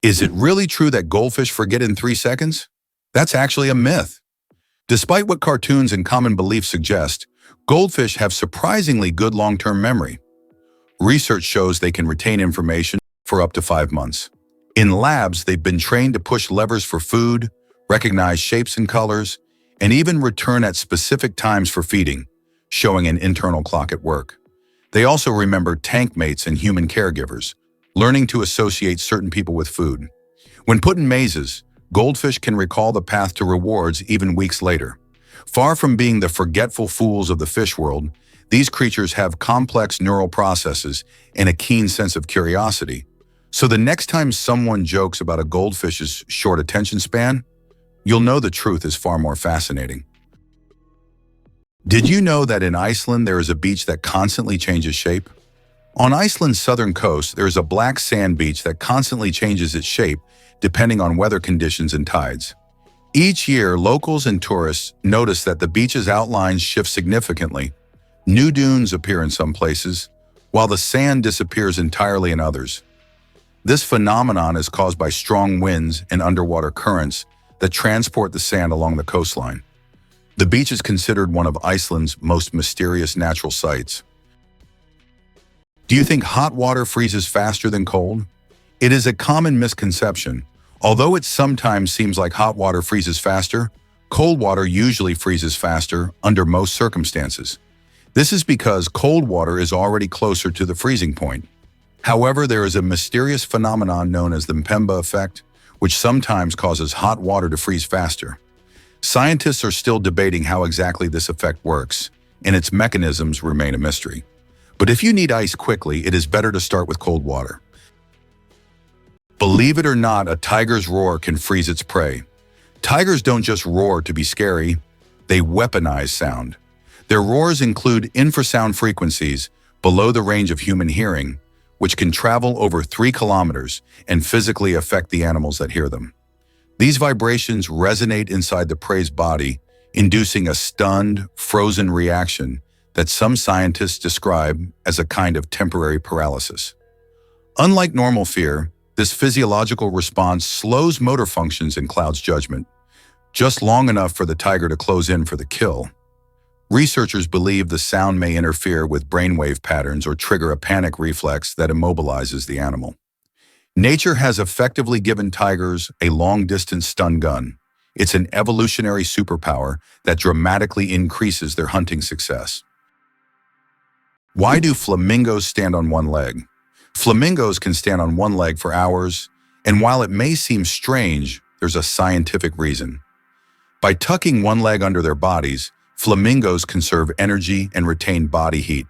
Is it really true that goldfish forget in 3 seconds? That's actually a myth. Despite what cartoons and common beliefs suggest, goldfish have surprisingly good long-term memory. Research shows they can retain information for up to 5 months. In labs, they've been trained to push levers for food, recognize shapes and colors, and even return at specific times for feeding, showing an internal clock at work. They also remember tank mates and human caregivers, learning to associate certain people with food. When put in mazes, goldfish can recall the path to rewards even weeks later. Far from being the forgetful fools of the fish world, these creatures have complex neural processes and a keen sense of curiosity. So the next time someone jokes about a goldfish's short attention span, you'll know the truth is far more fascinating. Did you know that in Iceland there is a beach that constantly changes shape? On Iceland's southern coast, there is a black sand beach that constantly changes its shape depending on weather conditions and tides. Each year, locals and tourists notice that the beach's outlines shift significantly. New dunes appear in some places, while the sand disappears entirely in others. This phenomenon is caused by strong winds and underwater currents that transport the sand along the coastline. The beach is considered one of Iceland's most mysterious natural sights. Do you think hot water freezes faster than cold? It is a common misconception. Although it sometimes seems like hot water freezes faster, cold water usually freezes faster under most circumstances. This is because cold water is already closer to the freezing point. However, there is a mysterious phenomenon known as the Mpemba effect, which sometimes causes hot water to freeze faster. Scientists are still debating how exactly this effect works, and its mechanisms remain a mystery. But if you need ice quickly, it is better to start with cold water. Believe it or not, a tiger's roar can freeze its prey. Tigers don't just roar to be scary, they weaponize sound. Their roars include infrasound frequencies below the range of human hearing, which can travel over 3 kilometers and physically affect the animals that hear them. These vibrations resonate inside the prey's body, inducing a stunned, frozen reaction that some scientists describe as a kind of temporary paralysis. Unlike normal fear, this physiological response slows motor functions in Cloud's judgment, just long enough for the tiger to close in for the kill. Researchers believe the sound may interfere with brainwave patterns or trigger a panic reflex that immobilizes the animal. Nature has effectively given tigers a long-distance stun gun. It's an evolutionary superpower that dramatically increases their hunting success. Why do flamingos stand on one leg? Flamingos can stand on one leg for hours, and while it may seem strange, there's a scientific reason. By tucking one leg under their bodies, flamingos conserve energy and retain body heat.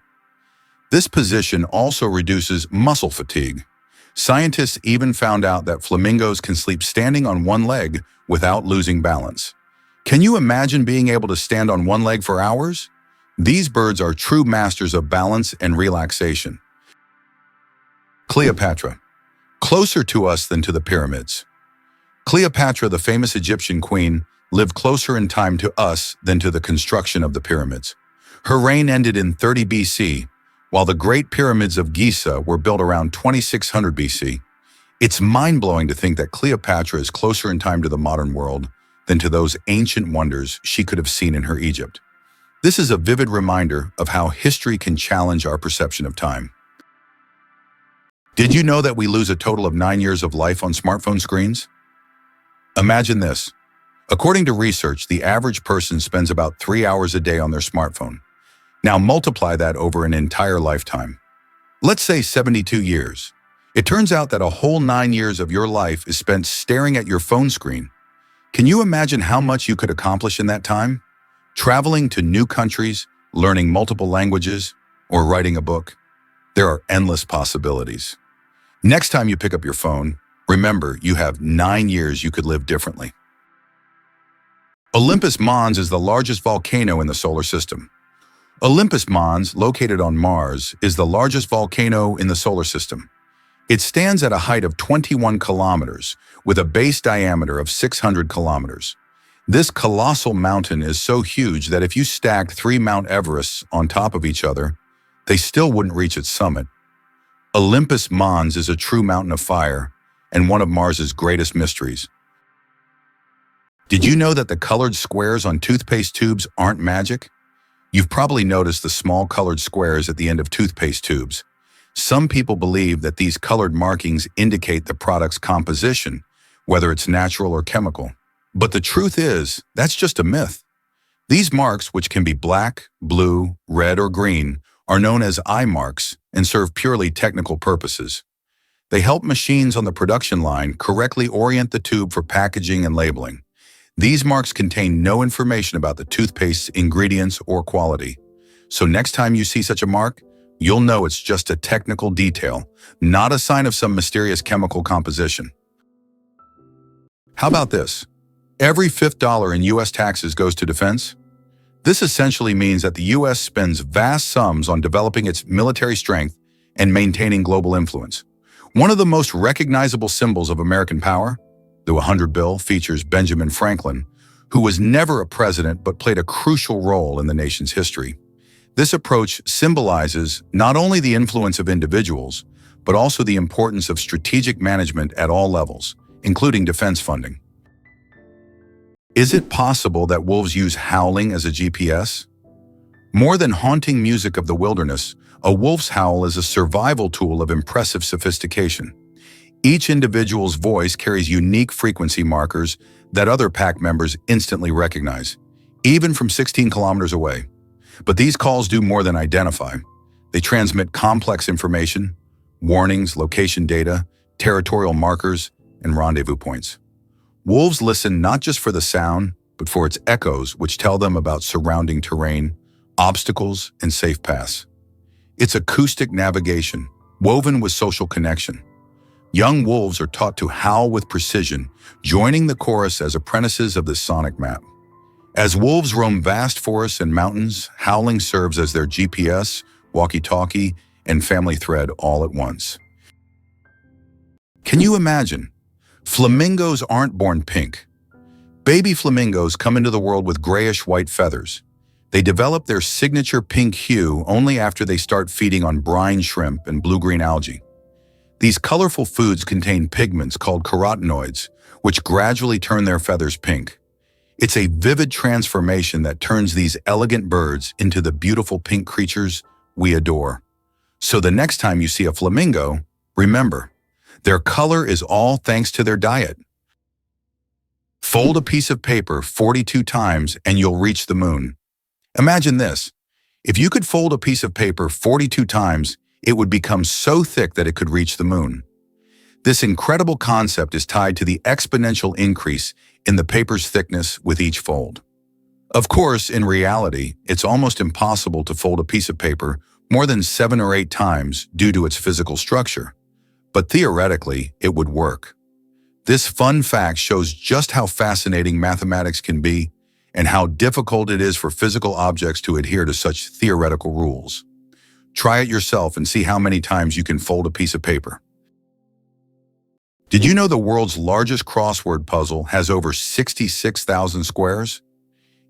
This position also reduces muscle fatigue. Scientists even found out that flamingos can sleep standing on one leg without losing balance. Can you imagine being able to stand on one leg for hours? These birds are true masters of balance and relaxation. Cleopatra. Closer to us than to the pyramids. Cleopatra, the famous Egyptian queen, lived closer in time to us than to the construction of the pyramids. Her reign ended in 30 BC, while the Great Pyramids of Giza were built around 2600 BC. It's mind-blowing to think that Cleopatra is closer in time to the modern world than to those ancient wonders she could have seen in her Egypt. This is a vivid reminder of how history can challenge our perception of time. Did you know that we lose a total of 9 years of life on smartphone screens? Imagine this. According to research, the average person spends about 3 hours a day on their smartphone. Now multiply that over an entire lifetime. Let's say 72 years. It turns out that a whole 9 years of your life is spent staring at your phone screen. Can you imagine how much you could accomplish in that time? Traveling to new countries, learning multiple languages, or writing a book? There are endless possibilities. Next time you pick up your phone, remember you have 9 years you could live differently. Olympus Mons is the largest volcano in the solar system. Olympus Mons, located on Mars, is the largest volcano in the solar system. It stands at a height of 21 kilometers, with a base diameter of 600 kilometers. This colossal mountain is so huge that if you stacked 3 Mount Everests on top of each other, they still wouldn't reach its summit. Olympus Mons is a true mountain of fire, and one of Mars's greatest mysteries. Did you know that the colored squares on toothpaste tubes aren't magic? You've probably noticed the small colored squares at the end of toothpaste tubes. Some people believe that these colored markings indicate the product's composition, whether it's natural or chemical. But the truth is, that's just a myth. These marks, which can be black, blue, red, or green, are known as eye marks and serve purely technical purposes. They help machines on the production line correctly orient the tube for packaging and labeling. These marks contain no information about the toothpaste's ingredients or quality. So next time you see such a mark, you'll know it's just a technical detail, not a sign of some mysterious chemical composition. How about this? Every fifth dollar in U.S. taxes goes to defense? This essentially means that the U.S. spends vast sums on developing its military strength and maintaining global influence. One of the most recognizable symbols of American power, the 100 bill, features Benjamin Franklin, who was never a president but played a crucial role in the nation's history. This approach symbolizes not only the influence of individuals, but also the importance of strategic management at all levels, including defense funding. Is it possible that wolves use howling as a GPS? More than haunting music of the wilderness, a wolf's howl is a survival tool of impressive sophistication. Each individual's voice carries unique frequency markers that other pack members instantly recognize, even from 16 kilometers away. But these calls do more than identify. They transmit complex information, warnings, location data, territorial markers, and rendezvous points. Wolves listen not just for the sound, but for its echoes, which tell them about surrounding terrain, obstacles, and safe paths. It's acoustic navigation, woven with social connection. Young wolves are taught to howl with precision, joining the chorus as apprentices of this sonic map. As wolves roam vast forests and mountains, howling serves as their GPS, walkie-talkie, and family thread all at once. Can you imagine? Flamingos aren't born pink. Baby flamingos come into the world with grayish-white feathers. They develop their signature pink hue only after they start feeding on brine shrimp and blue-green algae. These colorful foods contain pigments called carotenoids, which gradually turn their feathers pink. It's a vivid transformation that turns these elegant birds into the beautiful pink creatures we adore. So the next time you see a flamingo, remember, their color is all thanks to their diet. Fold a piece of paper 42 times and you'll reach the moon. Imagine this. If you could fold a piece of paper 42 times, it would become so thick that it could reach the moon. This incredible concept is tied to the exponential increase in the paper's thickness with each fold. Of course, in reality, it's almost impossible to fold a piece of paper more than 7 or 8 times due to its physical structure. But theoretically, it would work. This fun fact shows just how fascinating mathematics can be and how difficult it is for physical objects to adhere to such theoretical rules. Try it yourself and see how many times you can fold a piece of paper. Did you know the world's largest crossword puzzle has over 66,000 squares?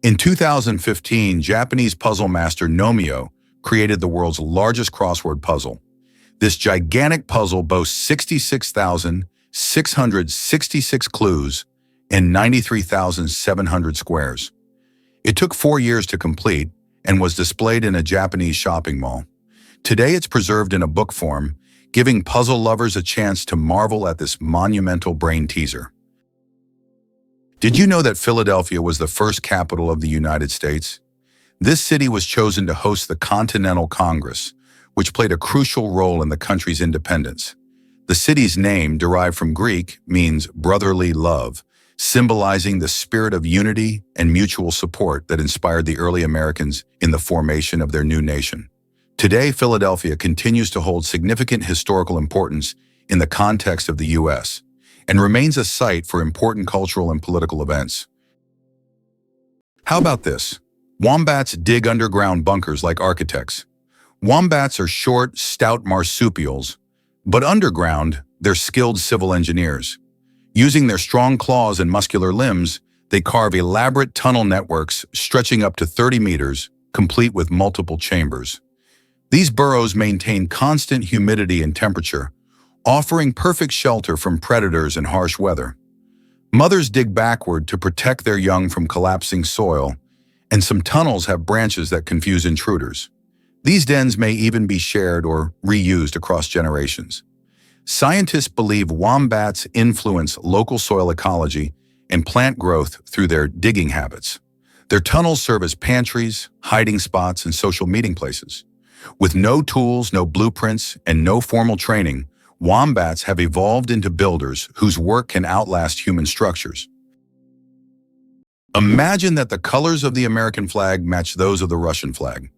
In 2015, Japanese puzzle master Nomio created the world's largest crossword puzzle. This gigantic puzzle boasts 66,666 clues and 93,700 squares. It took 4 years to complete and was displayed in a Japanese shopping mall. Today it's preserved in a book form, giving puzzle lovers a chance to marvel at this monumental brain teaser. Did you know that Philadelphia was the first capital of the United States? This city was chosen to host the Continental Congress, which played a crucial role in the country's independence. The city's name, derived from Greek, means brotherly love, symbolizing the spirit of unity and mutual support that inspired the early Americans in the formation of their new nation. Today, Philadelphia continues to hold significant historical importance in the context of the U.S. and remains a site for important cultural and political events. How about this? Wombats dig underground bunkers like architects. Wombats are short, stout marsupials, but underground, they're skilled civil engineers. Using their strong claws and muscular limbs, they carve elaborate tunnel networks stretching up to 30 meters, complete with multiple chambers. These burrows maintain constant humidity and temperature, offering perfect shelter from predators and harsh weather. Mothers dig backward to protect their young from collapsing soil, and some tunnels have branches that confuse intruders. These dens may even be shared or reused across generations. Scientists believe wombats influence local soil ecology and plant growth through their digging habits. Their tunnels serve as pantries, hiding spots, and social meeting places. With no tools, no blueprints, and no formal training, wombats have evolved into builders whose work can outlast human structures. Imagine that the colors of the American flag match those of the Russian flag.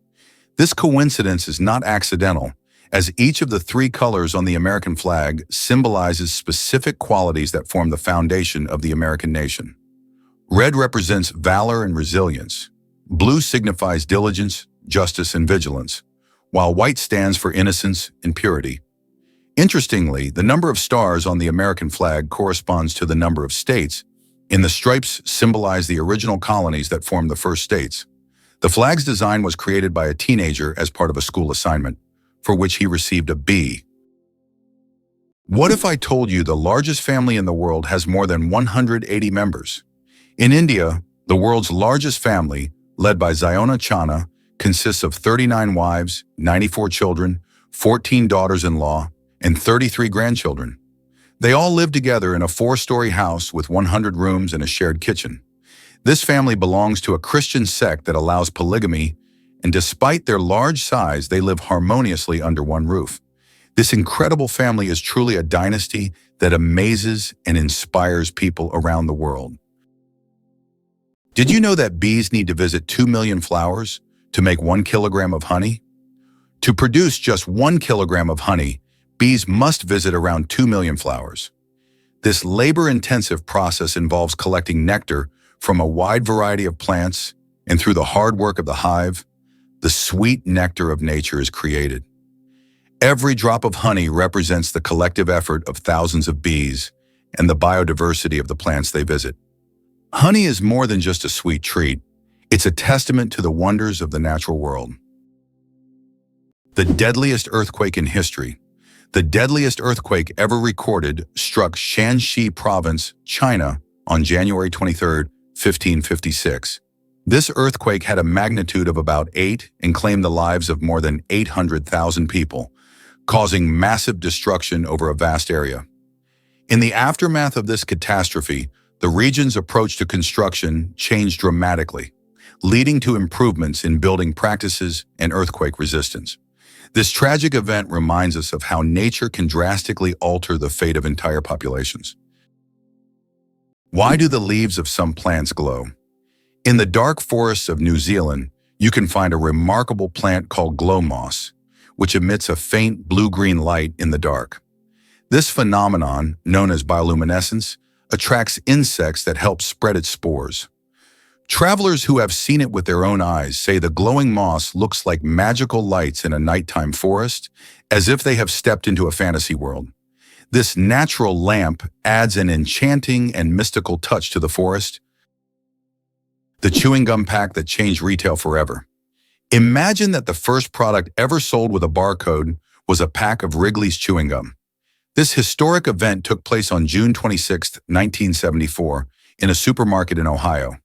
This coincidence is not accidental, as each of the three colors on the American flag symbolizes specific qualities that form the foundation of the American nation. Red represents valor and resilience. Blue signifies diligence, justice, and vigilance, while white stands for innocence and purity. Interestingly, the number of stars on the American flag corresponds to the number of states, and the stripes symbolize the original colonies that formed the first states. The flag's design was created by a teenager as part of a school assignment, for which he received a B. What if I told you the largest family in the world has more than 180 members? In India, the world's largest family, led by Ziona Chana, consists of 39 wives, 94 children, 14 daughters-in-law, and 33 grandchildren. They all live together in a 4-story house with 100 rooms and a shared kitchen. This family belongs to a Christian sect that allows polygamy, and despite their large size, they live harmoniously under one roof. This incredible family is truly a dynasty that amazes and inspires people around the world. Did you know that bees need to visit 2 million flowers to make 1 kilogram of honey? To produce just 1 kilogram of honey, bees must visit around 2 million flowers. This labor-intensive process involves collecting nectar from a wide variety of plants, and through the hard work of the hive, the sweet nectar of nature is created. Every drop of honey represents the collective effort of thousands of bees and the biodiversity of the plants they visit. Honey is more than just a sweet treat. It's a testament to the wonders of the natural world. The deadliest earthquake in history. The deadliest earthquake ever recorded struck Shanxi Province, China, on January 23, 1556. This earthquake had a magnitude of about 8 and claimed the lives of more than 800,000 people, causing massive destruction over a vast area. In the aftermath of this catastrophe, the region's approach to construction changed dramatically, leading to improvements in building practices and earthquake resistance. This tragic event reminds us of how nature can drastically alter the fate of entire populations. Why do the leaves of some plants glow? In the dark forests of New Zealand, you can find a remarkable plant called glow moss, which emits a faint blue-green light in the dark. This phenomenon, known as bioluminescence, attracts insects that help spread its spores. Travelers who have seen it with their own eyes say the glowing moss looks like magical lights in a nighttime forest, as if they have stepped into a fantasy world. This natural lamp adds an enchanting and mystical touch to the forest. The chewing gum pack that changed retail forever. Imagine that the first product ever sold with a barcode was a pack of Wrigley's chewing gum. This historic event took place on June 26, 1974, in a supermarket in Ohio.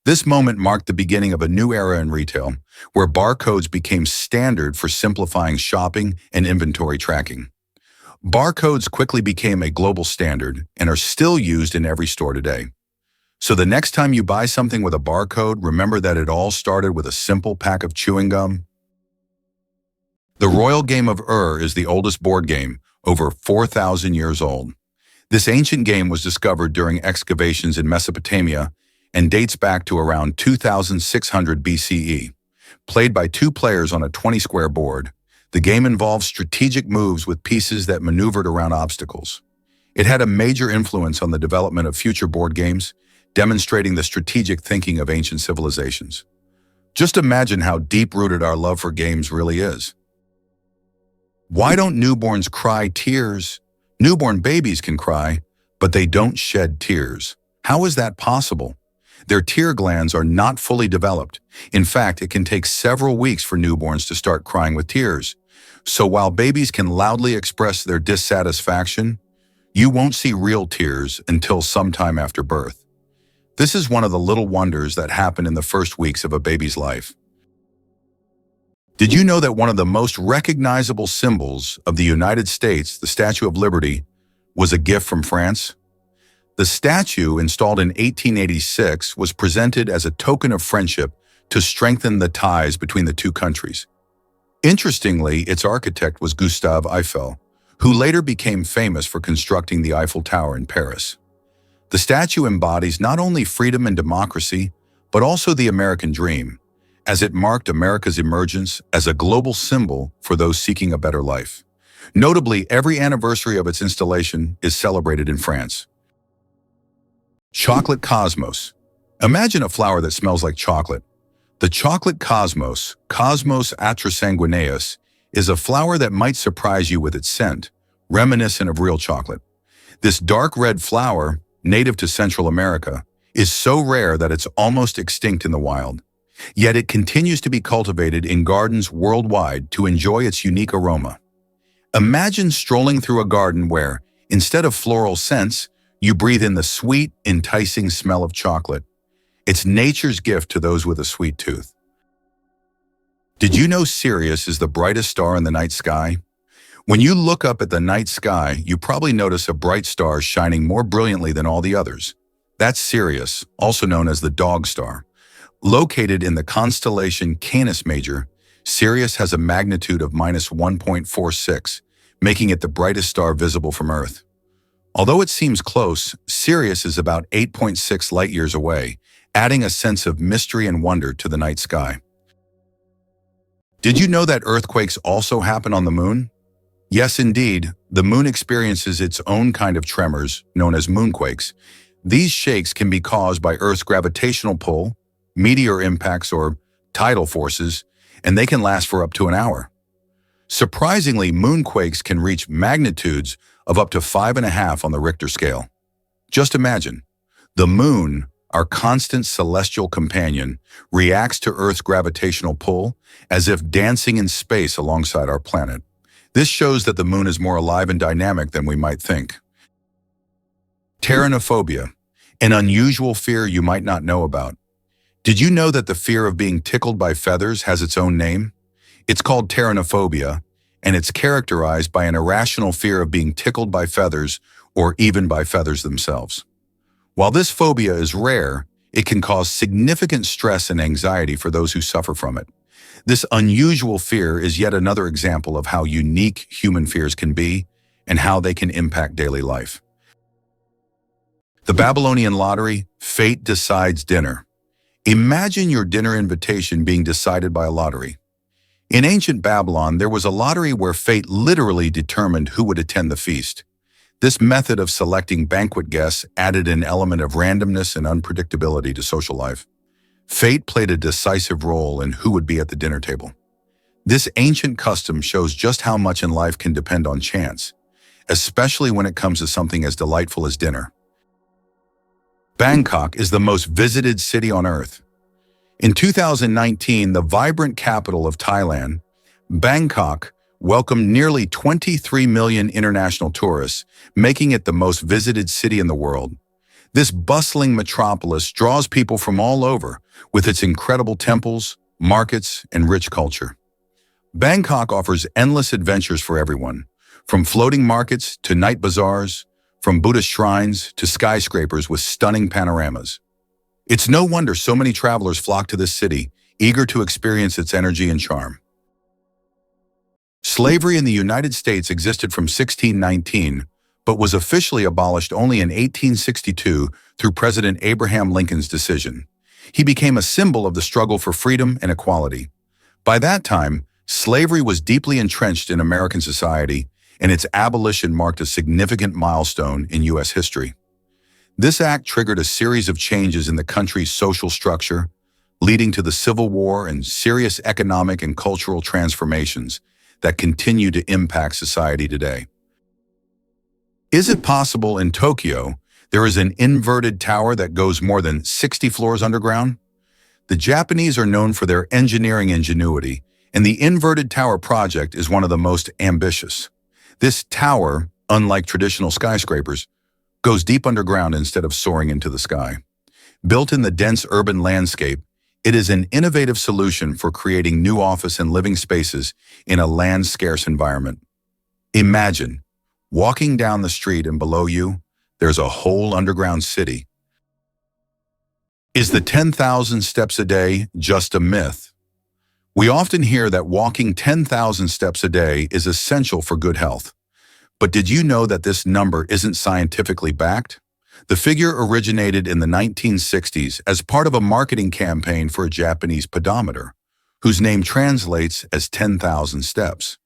This moment marked the beginning of a new era in retail, where barcodes became standard for simplifying shopping and inventory tracking. Barcodes quickly became a global standard and are still used in every store today. So the next time you buy something with a barcode, remember that it all started with a simple pack of chewing gum. The Royal Game of Ur is the oldest board game, over 4,000 years old. This ancient game was discovered during excavations in Mesopotamia and dates back to around 2600 BCE. Played by 2 players on a 20-square board, the game involved strategic moves with pieces that maneuvered around obstacles. It had a major influence on the development of future board games, demonstrating the strategic thinking of ancient civilizations. Just imagine how deep-rooted our love for games really is. Why don't newborns cry tears? Newborn babies can cry, but they don't shed tears. How is that possible? Their tear glands are not fully developed. In fact, it can take several weeks for newborns to start crying with tears, So while babies can loudly express their dissatisfaction, you won't see real tears until sometime after birth. This is one of the little wonders that happen in the first weeks of a baby's life. Did you know that one of the most recognizable symbols of the United States, the Statue of Liberty, was a gift from France? The statue, installed in 1886, was presented as a token of friendship to strengthen the ties between the two countries. Interestingly, its architect was Gustave Eiffel, who later became famous for constructing the Eiffel Tower in Paris. The statue embodies not only freedom and democracy, but also the American dream, as it marked America's emergence as a global symbol for those seeking a better life. Notably, every anniversary of its installation is celebrated in France. Chocolate cosmos. Imagine a flower that smells like chocolate. The chocolate cosmos, Cosmos atrasanguineus, is a flower that might surprise you with its scent, reminiscent of real chocolate. This dark red flower, native to Central America, is so rare that it's almost extinct in the wild. Yet it continues to be cultivated in gardens worldwide to enjoy its unique aroma. Imagine strolling through a garden where, instead of floral scents, you breathe in the sweet, enticing smell of chocolate. It's nature's gift to those with a sweet tooth. Did you know Sirius is the brightest star in the night sky? When you look up at the night sky, you probably notice a bright star shining more brilliantly than all the others. That's Sirius, also known as the Dog Star. Located in the constellation Canis Major, Sirius has a magnitude of -1.46, making it the brightest star visible from Earth. Although it seems close, Sirius is about 8.6 light-years away, adding a sense of mystery and wonder to the night sky. Did you know that earthquakes also happen on the moon? Yes, indeed, the moon experiences its own kind of tremors, known as moonquakes. These shakes can be caused by Earth's gravitational pull, meteor impacts, or tidal forces, and they can last for up to an hour. Surprisingly, moonquakes can reach magnitudes of up to 5.5 on the Richter scale. Just imagine, the moon, our constant celestial companion, reacts to Earth's gravitational pull as if dancing in space alongside our planet. This shows that the moon is more alive and dynamic than we might think. Pteronophobia, an unusual fear you might not know about. Did you know that the fear of being tickled by feathers has its own name? It's called pteronophobia, and it's characterized by an irrational fear of being tickled by feathers or even by feathers themselves. While this phobia is rare, it can cause significant stress and anxiety for those who suffer from it. This unusual fear is yet another example of how unique human fears can be and how they can impact daily life. The Babylonian lottery, fate decides dinner. Imagine your dinner invitation being decided by a lottery. In ancient Babylon, there was a lottery where fate literally determined who would attend the feast. This method of selecting banquet guests added an element of randomness and unpredictability to social life. Fate played a decisive role in who would be at the dinner table. This ancient custom shows just how much in life can depend on chance, especially when it comes to something as delightful as dinner. Bangkok is the most visited city on Earth. In 2019, the vibrant capital of Thailand, Bangkok, welcomed nearly 23 million international tourists, making it the most visited city in the world. This bustling metropolis draws people from all over with its incredible temples, markets, and rich culture. Bangkok offers endless adventures for everyone, from floating markets to night bazaars, from Buddhist shrines to skyscrapers with stunning panoramas. It's no wonder so many travelers flock to this city, eager to experience its energy and charm. Slavery in the United States existed from 1619, but was officially abolished only in 1862 through President Abraham Lincoln's decision. He became a symbol of the struggle for freedom and equality. By that time, slavery was deeply entrenched in American society, and its abolition marked a significant milestone in U.S. history. This act triggered a series of changes in the country's social structure, leading to the Civil War and serious economic and cultural transformations that continue to impact society today. Is it possible in Tokyo there is an inverted tower that goes more than 60 floors underground? The Japanese are known for their engineering ingenuity, And the Inverted Tower project is one of the most ambitious. This tower, unlike traditional skyscrapers, goes deep underground instead of soaring into the sky. Built in the dense urban landscape, it is an innovative solution for creating new office and living spaces in a land-scarce environment. Imagine walking down the street and below you, there's a whole underground city. Is the 10,000 steps a day just a myth? We often hear that walking 10,000 steps a day is essential for good health. But did you know that this number isn't scientifically backed? The figure originated in the 1960s as part of a marketing campaign for a Japanese pedometer, whose name translates as 10,000 steps.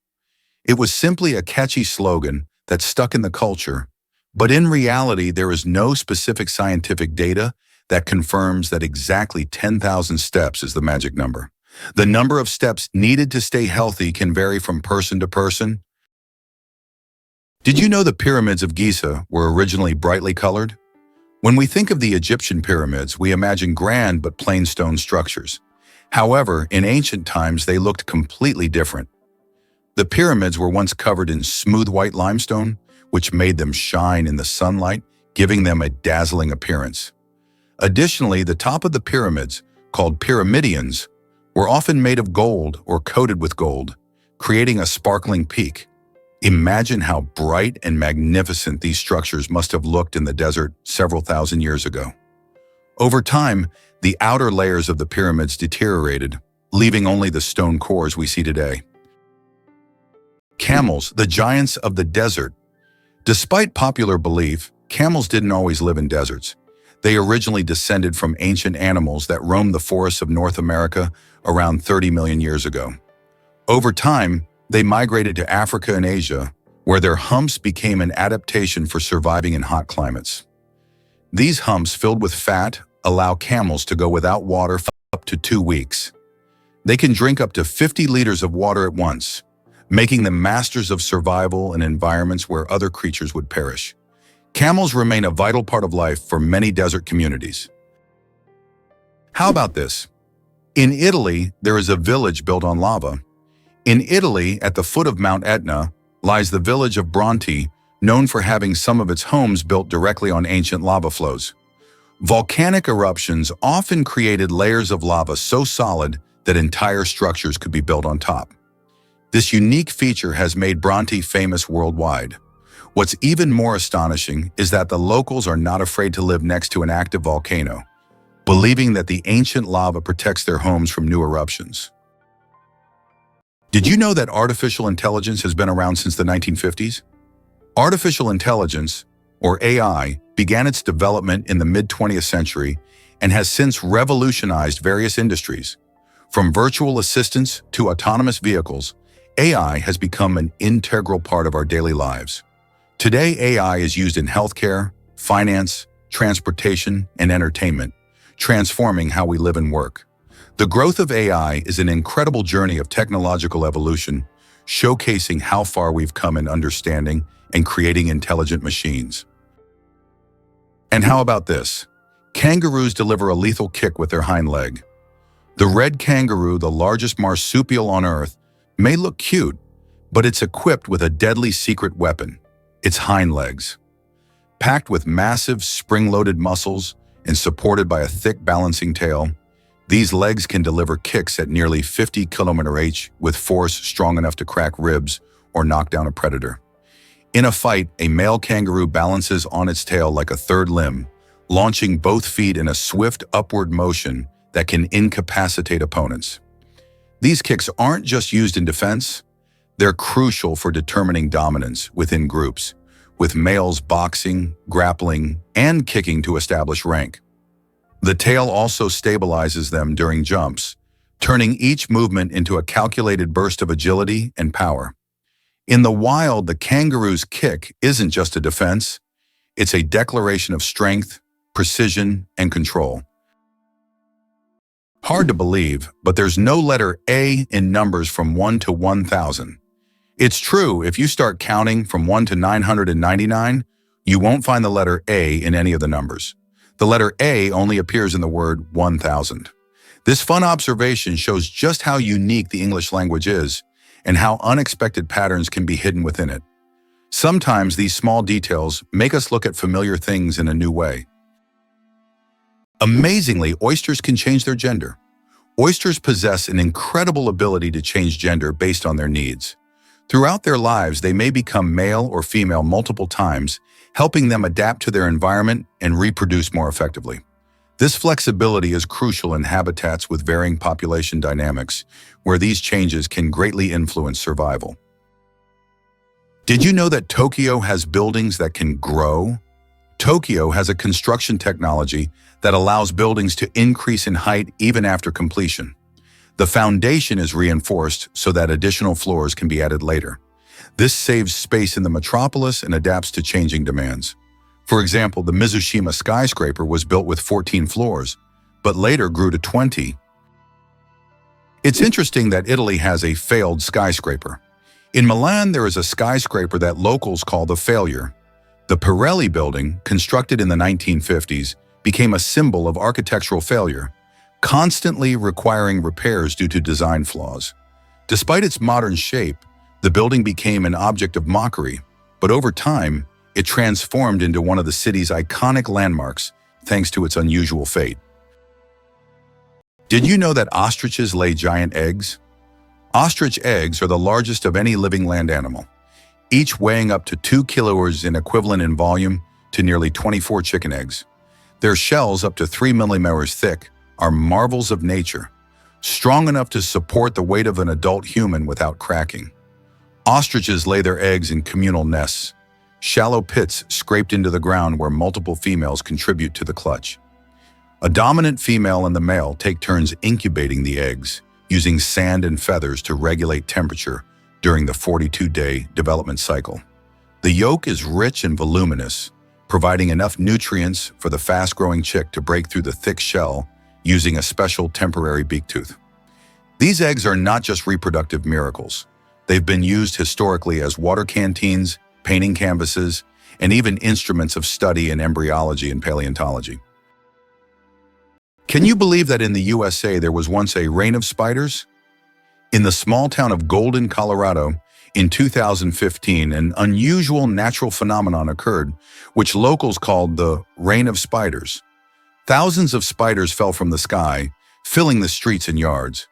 It was simply a catchy slogan that stuck in the culture, but in reality there is no specific scientific data that confirms that exactly 10,000 steps is the magic number. The number of steps needed to stay healthy can vary from person to person. Did you know the pyramids of Giza were originally brightly colored? When we think of the Egyptian pyramids, we imagine grand but plain stone structures. However, in ancient times, they looked completely different. The pyramids were once covered in smooth white limestone, which made them shine in the sunlight, giving them a dazzling appearance. Additionally, the top of the pyramids, called pyramidions, were often made of gold or coated with gold, creating a sparkling peak. Imagine how bright and magnificent these structures must have looked in the desert several thousand years ago. Over time, the outer layers of the pyramids deteriorated, leaving only the stone cores we see today. Camels, the giants of the desert. Despite popular belief, camels didn't always live in deserts. They originally descended from ancient animals that roamed the forests of North America around 30 million years ago. Over time, they migrated to Africa and Asia, where their humps became an adaptation for surviving in hot climates. These humps, filled with fat, allow camels to go without water for up to 2 weeks. They can drink up to 50 liters of water at once, making them masters of survival in environments where other creatures would perish. Camels remain a vital part of life for many desert communities. How about this? In Italy, there is a village built on lava. In Italy, at the foot of Mount Etna, lies the village of Bronte, known for having some of its homes built directly on ancient lava flows. Volcanic eruptions often created layers of lava so solid that entire structures could be built on top. This unique feature has made Bronte famous worldwide. What's even more astonishing is that the locals are not afraid to live next to an active volcano, believing that the ancient lava protects their homes from new eruptions. Did you know that artificial intelligence has been around since the 1950s? Artificial intelligence, or AI, began its development in the mid-20th century and has since revolutionized various industries. From virtual assistants to autonomous vehicles, AI has become an integral part of our daily lives. Today, AI is used in healthcare, finance, transportation, and entertainment, transforming how we live and work. The growth of AI is an incredible journey of technological evolution, showcasing how far we've come in understanding and creating intelligent machines. And how about this? Kangaroos deliver a lethal kick with their hind leg. The red kangaroo, the largest marsupial on Earth, may look cute, but it's equipped with a deadly secret weapon, its hind legs. Packed with massive spring-loaded muscles and supported by a thick balancing tail, these legs can deliver kicks at nearly 50 km/h with force strong enough to crack ribs or knock down a predator. In a fight, a male kangaroo balances on its tail like a third limb, launching both feet in a swift upward motion that can incapacitate opponents. These kicks aren't just used in defense, they're crucial for determining dominance within groups, with males boxing, grappling, and kicking to establish rank. The tail also stabilizes them during jumps, turning each movement into a calculated burst of agility and power. In the wild, the kangaroo's kick isn't just a defense, it's a declaration of strength, precision, and control. Hard to believe, but there's no letter A in numbers from 1 to 1,000. It's true, if you start counting from 1 to 999, you won't find the letter A in any of the numbers. The letter A only appears in the word 1,000. This fun observation shows just how unique the English language is and how unexpected patterns can be hidden within it. Sometimes these small details make us look at familiar things in a new way. Amazingly, oysters can change their gender. Oysters possess an incredible ability to change gender based on their needs. Throughout their lives, they may become male or female multiple times, helping them adapt to their environment and reproduce more effectively. This flexibility is crucial in habitats with varying population dynamics, where these changes can greatly influence survival. Did you know that Tokyo has buildings that can grow? Tokyo has a construction technology that allows buildings to increase in height even after completion. The foundation is reinforced so that additional floors can be added later. This saves space in the metropolis and adapts to changing demands. For example, the Mizushima skyscraper was built with 14 floors, but later grew to 20. It's interesting that Italy has a failed skyscraper. In Milan, there is a skyscraper that locals call the failure. The Pirelli building, constructed in the 1950s, became a symbol of architectural failure, constantly requiring repairs due to design flaws. Despite its modern shape, the building became an object of mockery, but over time, it transformed into one of the city's iconic landmarks thanks to its unusual fate. Did you know that ostriches lay giant eggs? Ostrich eggs are the largest of any living land animal, each weighing up to 2 kilos in equivalent in volume to nearly 24 chicken eggs. Their shells, up to 3 millimeters thick, are marvels of nature, strong enough to support the weight of an adult human without cracking. Ostriches lay their eggs in communal nests, shallow pits scraped into the ground where multiple females contribute to the clutch. A dominant female and the male take turns incubating the eggs, using sand and feathers to regulate temperature during the 42-day development cycle. The yolk is rich and voluminous, providing enough nutrients for the fast-growing chick to break through the thick shell using a special temporary beak tooth. These eggs are not just reproductive miracles. They've been used historically as water canteens, painting canvases, and even instruments of study in embryology and paleontology. Can you believe that in the USA there was once a reign of spiders? In the small town of Golden, Colorado, in 2015, an unusual natural phenomenon occurred, which locals called the reign of spiders. Thousands of spiders fell from the sky, filling the streets and yards.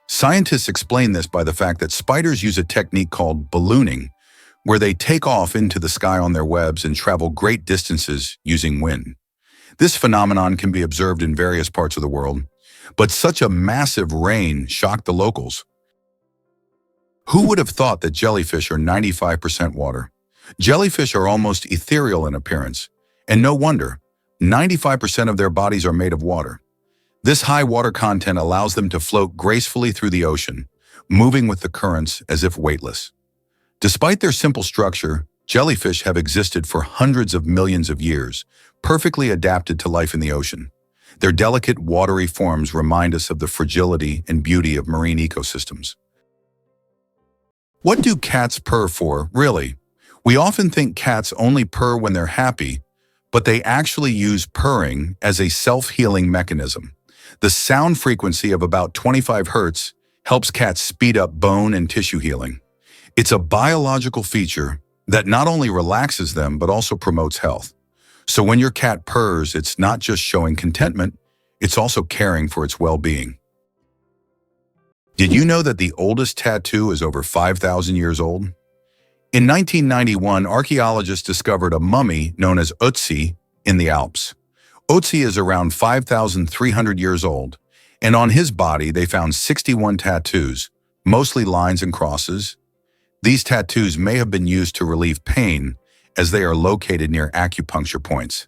Scientists explain this by the fact that spiders use a technique called ballooning, where they take off into the sky on their webs and travel great distances using wind. This phenomenon can be observed in various parts of the world, but such a massive rain shocked the locals. Who would have thought that jellyfish are 95% water? Jellyfish are almost ethereal in appearance, and no wonder, 95% of their bodies are made of water. This high water content allows them to float gracefully through the ocean, moving with the currents as if weightless. Despite their simple structure, jellyfish have existed for hundreds of millions of years, perfectly adapted to life in the ocean. Their delicate, watery forms remind us of the fragility and beauty of marine ecosystems. What do cats purr for, really? We often think cats only purr when they're happy, but they actually use purring as a self-healing mechanism. The sound frequency of about 25 Hz helps cats speed up bone and tissue healing. It's a biological feature that not only relaxes them, but also promotes health. So when your cat purrs, it's not just showing contentment, it's also caring for its well-being. Did you know that the oldest tattoo is over 5,000 years old? In 1991, archaeologists discovered a mummy known as Ötzi in the Alps. Ötzi is around 5,300 years old, and on his body they found 61 tattoos, mostly lines and crosses. These tattoos may have been used to relieve pain, as they are located near acupuncture points.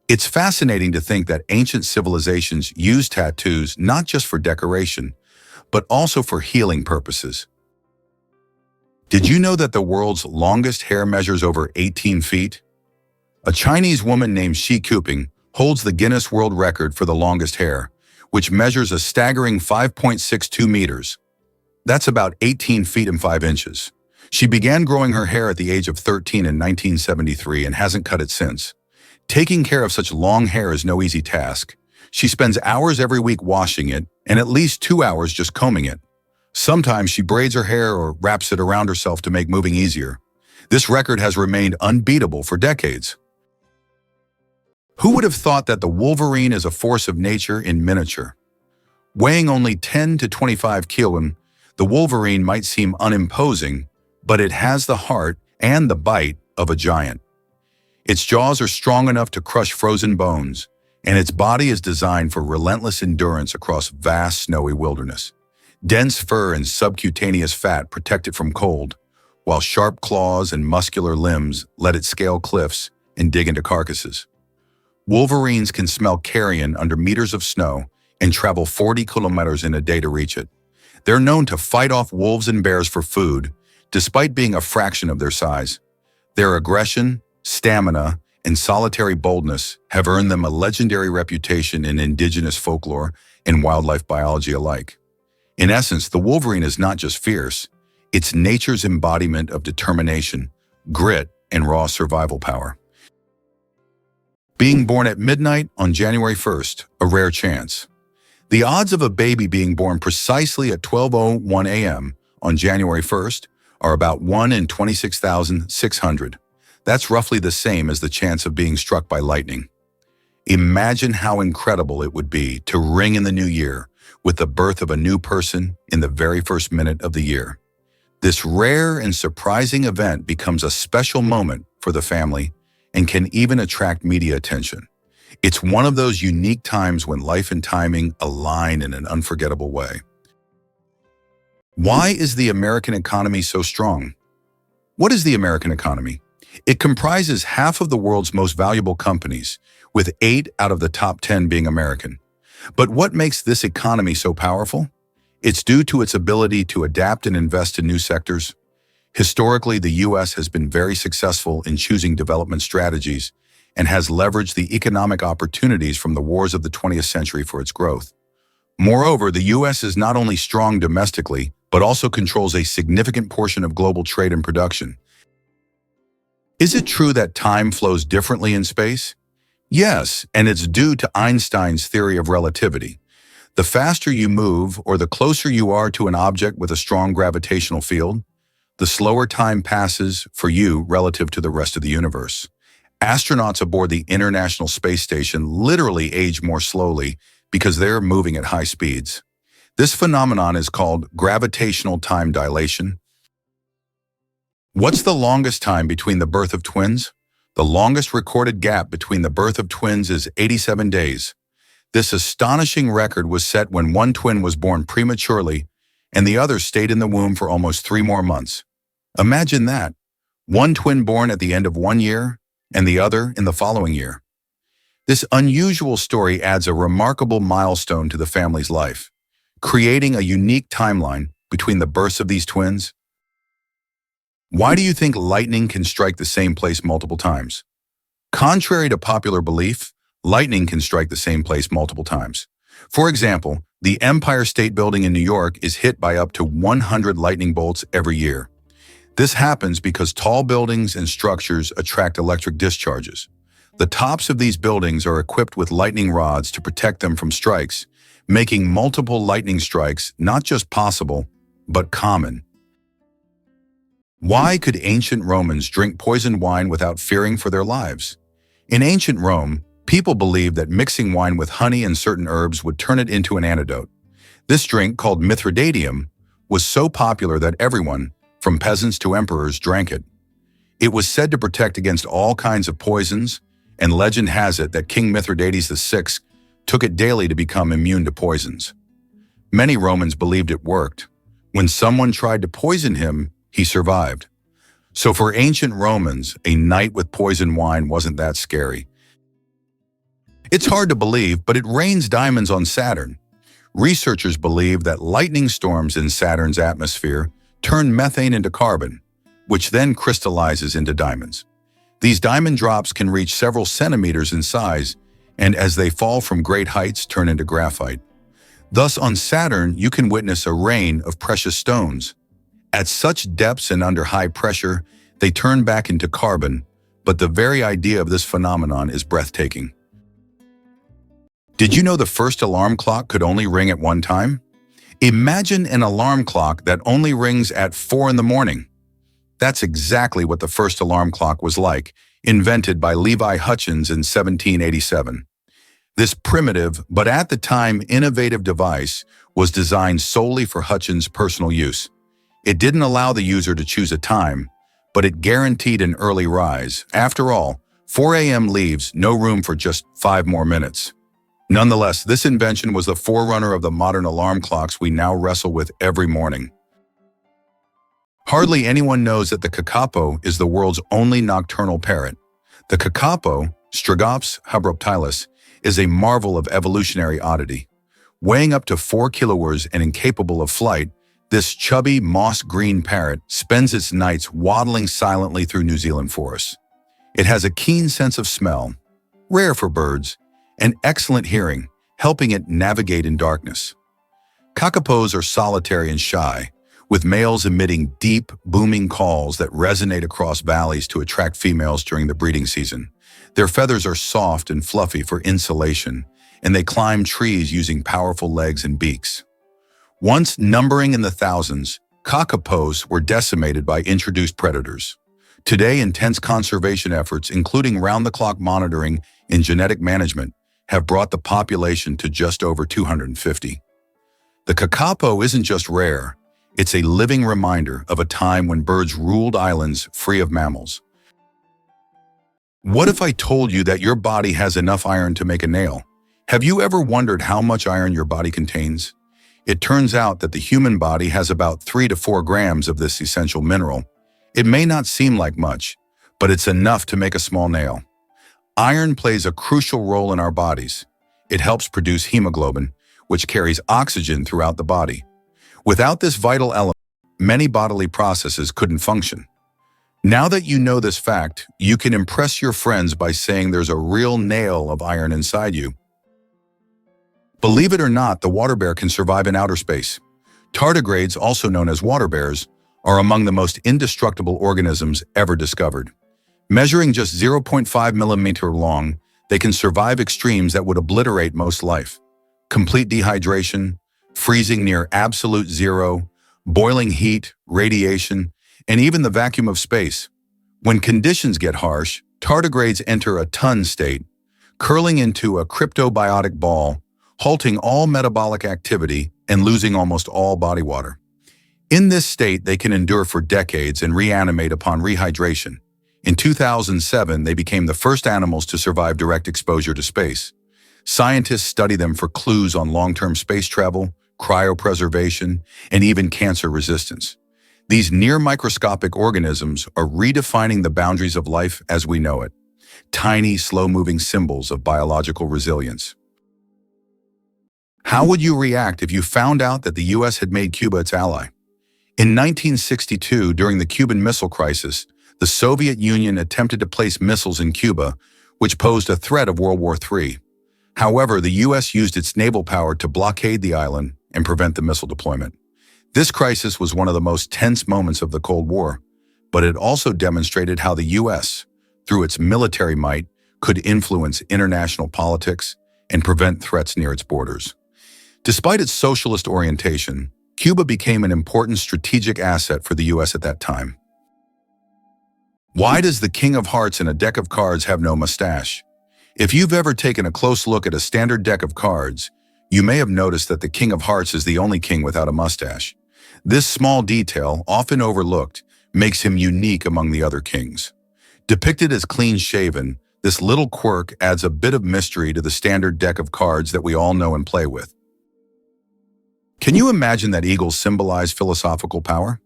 It's fascinating to think that ancient civilizations used tattoos not just for decoration, but also for healing purposes. Did you know that the world's longest hair measures over 18 feet? A Chinese woman named Shi Kuping holds the Guinness World Record for the longest hair, which measures a staggering 5.62 meters. That's about 18 feet and 5 inches. She began growing her hair at the age of 13 in 1973 and hasn't cut it since. Taking care of such long hair is no easy task. She spends hours every week washing it, and at least 2 hours just combing it. Sometimes she braids her hair or wraps it around herself to make moving easier. This record has remained unbeatable for decades. Who would have thought that the wolverine is a force of nature in miniature? Weighing only 10 to 25 kilograms, the wolverine might seem unimposing, but it has the heart and the bite of a giant. Its jaws are strong enough to crush frozen bones, and its body is designed for relentless endurance across vast snowy wilderness. Dense fur and subcutaneous fat protect it from cold, while sharp claws and muscular limbs let it scale cliffs and dig into carcasses. Wolverines can smell carrion under meters of snow and travel 40 kilometers in a day to reach it. They're known to fight off wolves and bears for food, despite being a fraction of their size. Their aggression, stamina, and solitary boldness have earned them a legendary reputation in indigenous folklore and wildlife biology alike. In essence, the wolverine is not just fierce, it's nature's embodiment of determination, grit, and raw survival power. Being born at midnight on January 1st, a rare chance. The odds of a baby being born precisely at 12:01 a.m. on January 1st are about 1 in 26,600. That's roughly the same as the chance of being struck by lightning. Imagine how incredible it would be to ring in the new year with the birth of a new person in the very first minute of the year. This rare and surprising event becomes a special moment for the family and can even attract media attention. It's one of those unique times when life and timing align in an unforgettable way. Why is the American economy so strong? What is the American economy? It comprises half of the world's most valuable companies, with 8 out of the top 10 being American. But what makes this economy so powerful? It's due to its ability to adapt and invest in new sectors. Historically, the U.S. has been very successful in choosing development strategies and has leveraged the economic opportunities from the wars of the 20th century for its growth. Moreover, the U.S. is not only strong domestically, but also controls a significant portion of global trade and production. Is it true that time flows differently in space? Yes, and it's due to Einstein's theory of relativity. The faster you move, or the closer you are to an object with a strong gravitational field, the slower time passes for you relative to the rest of the universe. Astronauts aboard the International Space Station literally age more slowly because they're moving at high speeds. This phenomenon is called gravitational time dilation. What's the longest time between the birth of twins? The longest recorded gap between the birth of twins is 87 days. This astonishing record was set when one twin was born prematurely and the other stayed in the womb for almost 3 more months. Imagine that, one twin born at the end of 1 year and the other in the following year. This unusual story adds a remarkable milestone to the family's life, creating a unique timeline between the births of these twins. Why do you think lightning can strike the same place multiple times? Contrary to popular belief, lightning can strike the same place multiple times. For example, the Empire State Building in New York is hit by up to 100 lightning bolts every year. This happens because tall buildings and structures attract electric discharges. The tops of these buildings are equipped with lightning rods to protect them from strikes, making multiple lightning strikes not just possible, but common. Why could ancient Romans drink poisoned wine without fearing for their lives? In ancient Rome, people believed that mixing wine with honey and certain herbs would turn it into an antidote. This drink, called Mithridateum, was so popular that everyone, from peasants to emperors, drank it. It was said to protect against all kinds of poisons, and legend has it that King Mithridates VI took it daily to become immune to poisons. Many Romans believed it worked. When someone tried to poison him, he survived. So for ancient Romans, a night with poisoned wine wasn't that scary. It's hard to believe, but it rains diamonds on Saturn. Researchers believe that lightning storms in Saturn's atmosphere turn methane into carbon, which then crystallizes into diamonds. These diamond drops can reach several centimeters in size, and as they fall from great heights, turn into graphite. Thus, on Saturn, you can witness a rain of precious stones. At such depths and under high pressure, they turn back into carbon, but the very idea of this phenomenon is breathtaking. Did you know the first alarm clock could only ring at one time? Imagine an alarm clock that only rings at 4 in the morning. That's exactly what the first alarm clock was like, invented by Levi Hutchins in 1787. This primitive, but at the time innovative device was designed solely for Hutchins' personal use. It didn't allow the user to choose a time, but it guaranteed an early rise. After all, 4 a.m. leaves no room for just 5 more minutes. Nonetheless, this invention was the forerunner of the modern alarm clocks we now wrestle with every morning. Hardly anyone knows that the kakapo is the world's only nocturnal parrot. The kakapo, Strigops habroptilus, is a marvel of evolutionary oddity. Weighing up to 4 kilos and incapable of flight, this chubby, moss-green parrot spends its nights waddling silently through New Zealand forests. It has a keen sense of smell, rare for birds, and excellent hearing, helping it navigate in darkness. Kakapos are solitary and shy, with males emitting deep, booming calls that resonate across valleys to attract females during the breeding season. Their feathers are soft and fluffy for insulation, and they climb trees using powerful legs and beaks. Once numbering in the thousands, kakapos were decimated by introduced predators. Today, intense conservation efforts, including round-the-clock monitoring and genetic management, have brought the population to just over 250. The kakapo isn't just rare, it's a living reminder of a time when birds ruled islands free of mammals. What if I told you that your body has enough iron to make a nail? Have you ever wondered how much iron your body contains? It turns out that the human body has about 3 to 4 grams of this essential mineral. It may not seem like much, but it's enough to make a small nail. Iron plays a crucial role in our bodies. It helps produce hemoglobin, which carries oxygen throughout the body. Without this vital element, many bodily processes couldn't function. Now that you know this fact, you can impress your friends by saying there's a real nail of iron inside you. Believe it or not, the water bear can survive in outer space. Tardigrades, also known as water bears, are among the most indestructible organisms ever discovered. Measuring just 0.5 millimeter long, they can survive extremes that would obliterate most life. Complete dehydration, freezing near absolute zero, boiling heat, radiation, and even the vacuum of space. When conditions get harsh, tardigrades enter a ton state, curling into a cryptobiotic ball, halting all metabolic activity and losing almost all body water. In this state, they can endure for decades and reanimate upon rehydration. In 2007, they became the first animals to survive direct exposure to space. Scientists study them for clues on long-term space travel, cryopreservation, and even cancer resistance. These near-microscopic organisms are redefining the boundaries of life as we know it. Tiny, slow-moving symbols of biological resilience. How would you react if you found out that the U.S. had made Cuba its ally? In 1962, during the Cuban Missile Crisis, the Soviet Union attempted to place missiles in Cuba, which posed a threat of World War III. However, the U.S. used its naval power to blockade the island and prevent the missile deployment. This crisis was one of the most tense moments of the Cold War, but it also demonstrated how the U.S., through its military might, could influence international politics and prevent threats near its borders. Despite its socialist orientation, Cuba became an important strategic asset for the U.S. at that time. Why does the King of Hearts in a deck of cards have no mustache? If you've ever taken a close look at a standard deck of cards, you may have noticed that the King of Hearts is the only king without a mustache. This small detail, often overlooked, makes him unique among the other kings. Depicted as clean-shaven, this little quirk adds a bit of mystery to the standard deck of cards that we all know and play with. Can you imagine that eagles symbolize philosophical power?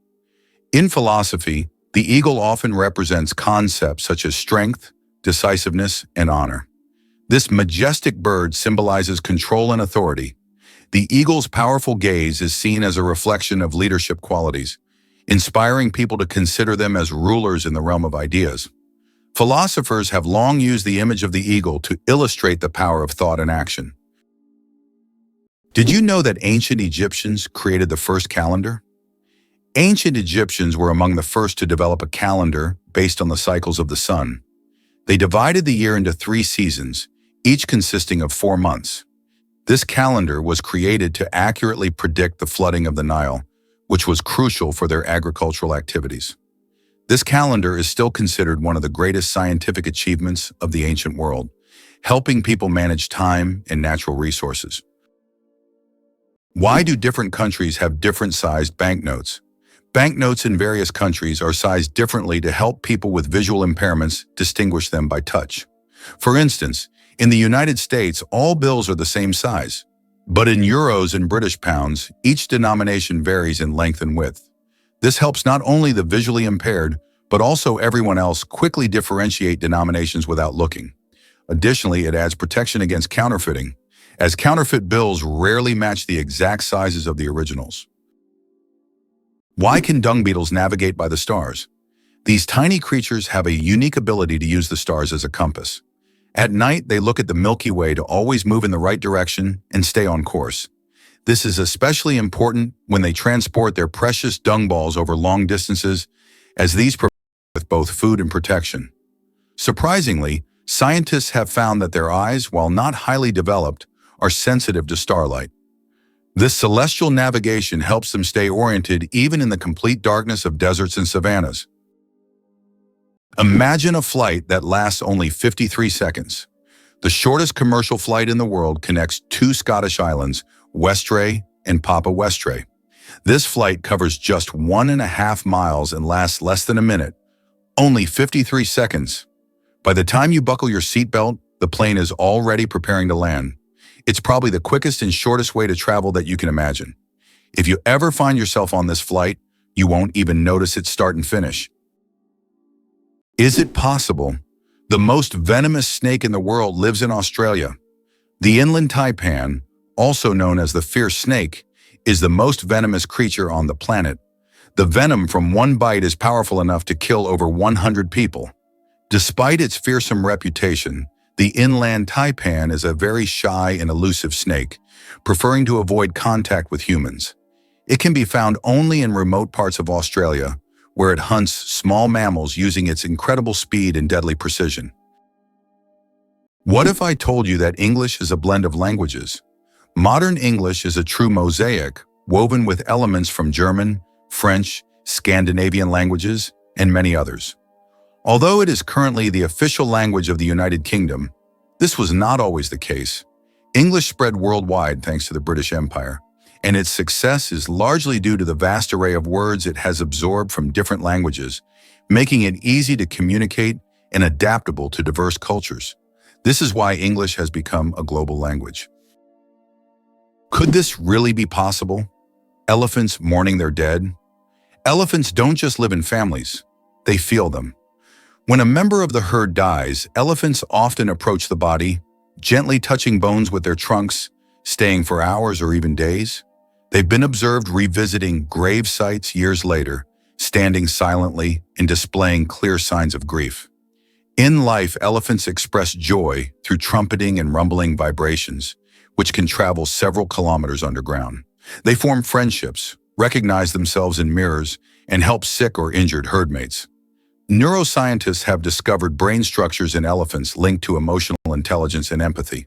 In philosophy, the eagle often represents concepts such as strength, decisiveness, and honor. This majestic bird symbolizes control and authority. The eagle's powerful gaze is seen as a reflection of leadership qualities, inspiring people to consider them as rulers in the realm of ideas. Philosophers have long used the image of the eagle to illustrate the power of thought and action. Did you know that ancient Egyptians created the first calendar? Ancient Egyptians were among the first to develop a calendar based on the cycles of the sun. They divided the year into 3 seasons, each consisting of 4 months. This calendar was created to accurately predict the flooding of the Nile, which was crucial for their agricultural activities. This calendar is still considered one of the greatest scientific achievements of the ancient world, helping people manage time and natural resources. Why do different countries have different sized banknotes? Banknotes in various countries are sized differently to help people with visual impairments distinguish them by touch. For instance, in the United States, all bills are the same size. But in euros and British pounds, each denomination varies in length and width. This helps not only the visually impaired, but also everyone else quickly differentiate denominations without looking. Additionally, it adds protection against counterfeiting, as counterfeit bills rarely match the exact sizes of the originals. Why can dung beetles navigate by the stars? These tiny creatures have a unique ability to use the stars as a compass. At night, they look at the Milky Way to always move in the right direction and stay on course. This is especially important when they transport their precious dung balls over long distances, as these provide with both food and protection. Surprisingly, scientists have found that their eyes, while not highly developed, are sensitive to starlight. This celestial navigation helps them stay oriented even in the complete darkness of deserts and savannas. Imagine a flight that lasts only 53 seconds. The shortest commercial flight in the world connects two Scottish islands, Westray and Papa Westray. This flight covers just 1.5 miles and lasts less than a minute, only 53 seconds. By the time you buckle your seatbelt, the plane is already preparing to land. It's probably the quickest and shortest way to travel that you can imagine. If you ever find yourself on this flight, you won't even notice its start and finish. Is it possible? The most venomous snake in the world lives in Australia. The inland taipan, also known as the fierce snake, is the most venomous creature on the planet. The venom from one bite is powerful enough to kill over 100 people. Despite its fearsome reputation, the inland taipan is a very shy and elusive snake, preferring to avoid contact with humans. It can be found only in remote parts of Australia, where it hunts small mammals using its incredible speed and deadly precision. What if I told you that English is a blend of languages? Modern English is a true mosaic, woven with elements from German, French, Scandinavian languages, and many others. Although it is currently the official language of the United Kingdom, this was not always the case. English spread worldwide thanks to the British Empire, and its success is largely due to the vast array of words it has absorbed from different languages, making it easy to communicate and adaptable to diverse cultures. This is why English has become a global language. Could this really be possible? Elephants mourning their dead? Elephants don't just live in families, they feel them. When a member of the herd dies, elephants often approach the body, gently touching bones with their trunks, staying for hours or even days. They've been observed revisiting grave sites years later, standing silently and displaying clear signs of grief. In life, elephants express joy through trumpeting and rumbling vibrations, which can travel several kilometers underground. They form friendships, recognize themselves in mirrors, and help sick or injured herdmates. Neuroscientists have discovered brain structures in elephants linked to emotional intelligence and empathy,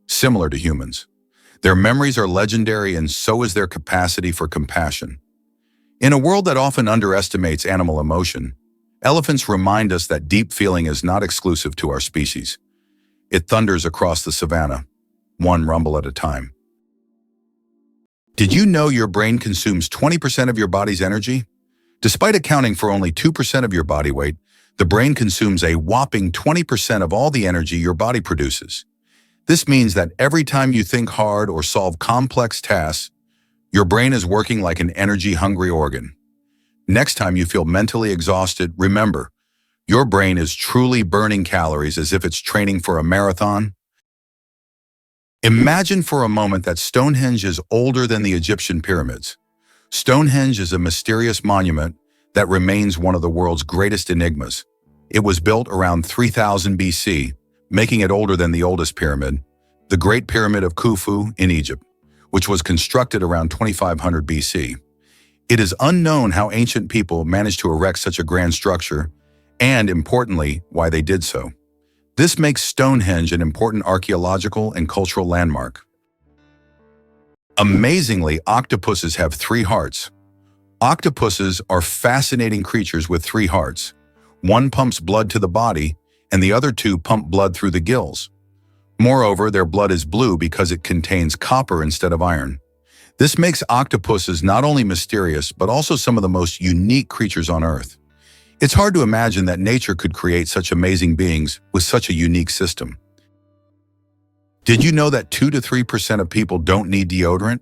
similar to humans. Their memories are legendary, and so is their capacity for compassion. In a world that often underestimates animal emotion, elephants remind us that deep feeling is not exclusive to our species. It thunders across the savanna, one rumble at a time. Did you know your brain consumes 20% of your body's energy? Despite accounting for only 2% of your body weight, the brain consumes a whopping 20% of all the energy your body produces. This means that every time you think hard or solve complex tasks, your brain is working like an energy-hungry organ. Next time you feel mentally exhausted, remember, your brain is truly burning calories as if it's training for a marathon. Imagine for a moment that Stonehenge is older than the Egyptian pyramids. Stonehenge is a mysterious monument that remains one of the world's greatest enigmas. It was built around 3000 BC, making it older than the oldest pyramid, the Great Pyramid of Khufu in Egypt, which was constructed around 2500 BC. It is unknown how ancient people managed to erect such a grand structure, and importantly, why they did so. This makes Stonehenge an important archaeological and cultural landmark. Amazingly, octopuses have 3 hearts. Octopuses are fascinating creatures with 3 hearts. One pumps blood to the body, and the other 2 pump blood through the gills. Moreover, their blood is blue because it contains copper instead of iron. This makes octopuses not only mysterious, but also some of the most unique creatures on Earth. It's hard to imagine that nature could create such amazing beings with such a unique system. Did you know that 2 to 3% of people don't need deodorant?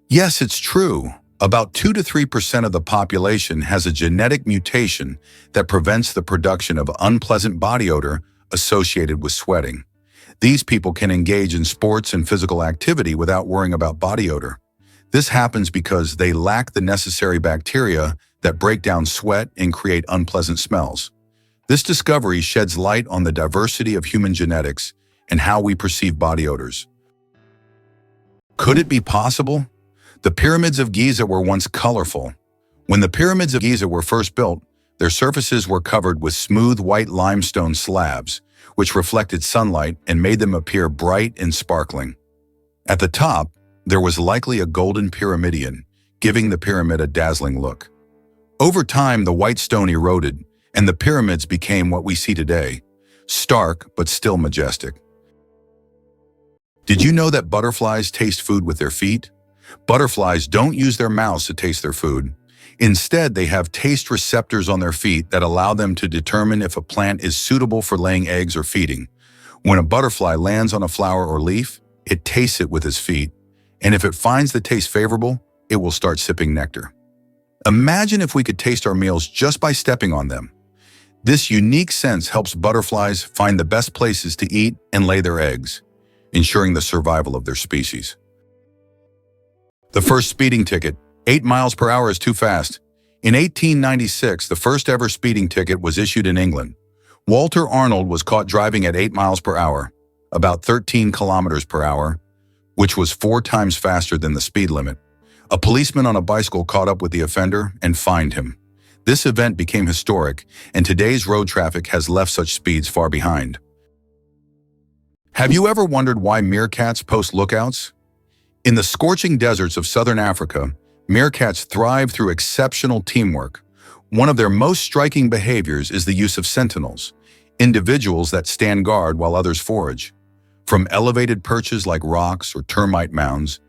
Yes, it's true. About 2 to 3% of the population has a genetic mutation that prevents the production of unpleasant body odor associated with sweating. These people can engage in sports and physical activity without worrying about body odor. This happens because they lack the necessary bacteria that break down sweat and create unpleasant smells. This discovery sheds light on the diversity of human genetics and how we perceive body odors. Could it be possible? The pyramids of Giza were once colorful. When the pyramids of Giza were first built, their surfaces were covered with smooth white limestone slabs, which reflected sunlight and made them appear bright and sparkling. At the top, there was likely a golden pyramidion, giving the pyramid a dazzling look. Over time, the white stone eroded, and the pyramids became what we see today, stark but still majestic. Did you know that butterflies taste food with their feet? Butterflies don't use their mouths to taste their food. Instead, they have taste receptors on their feet that allow them to determine if a plant is suitable for laying eggs or feeding. When a butterfly lands on a flower or leaf, it tastes it with its feet, and if it finds the taste favorable, it will start sipping nectar. Imagine if we could taste our meals just by stepping on them. This unique sense helps butterflies find the best places to eat and lay their eggs, ensuring the survival of their species. The first speeding ticket. 8 miles per hour is too fast. In 1896, the first ever speeding ticket was issued in England. Walter Arnold was caught driving at 8 miles per hour, about 13 kilometers per hour, which was 4 times faster than the speed limit. A policeman on a bicycle caught up with the offender and fined him. This event became historic, and today's road traffic has left such speeds far behind. Have you ever wondered why meerkats post lookouts? In the scorching deserts of southern Africa, meerkats thrive through exceptional teamwork. One of their most striking behaviors is the use of sentinels, individuals that stand guard while others forage. From elevated perches like rocks or termite mounds,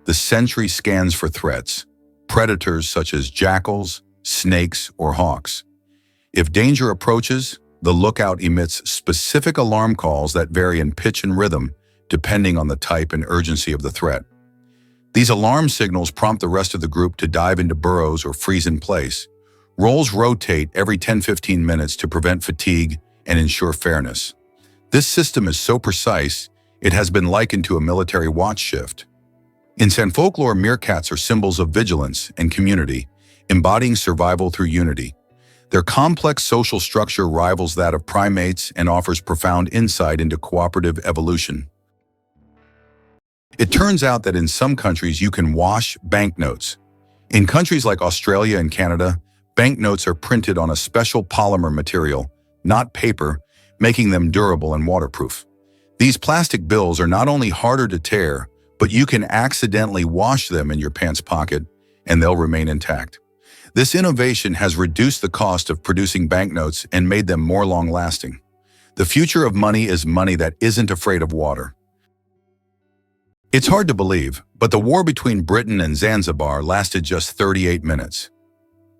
the sentry scans for threats, predators such as jackals, snakes, or hawks. If danger approaches, the lookout emits specific alarm calls that vary in pitch and rhythm, depending on the type and urgency of the threat. These alarm signals prompt the rest of the group to dive into burrows or freeze in place. Roles rotate every 10-15 minutes to prevent fatigue and ensure fairness. This system is so precise, it has been likened to a military watch shift. In San folklore, meerkats are symbols of vigilance and community, embodying survival through unity. Their complex social structure rivals that of primates and offers profound insight into cooperative evolution. It turns out that in some countries you can wash banknotes. In countries like Australia and Canada, banknotes are printed on a special polymer material, not paper, making them durable and waterproof. These plastic bills are not only harder to tear, but you can accidentally wash them in your pants pocket and they'll remain intact. This innovation has reduced the cost of producing banknotes and made them more long-lasting. The future of money is money that isn't afraid of water. It's hard to believe, but the war between Britain and Zanzibar lasted just 38 minutes.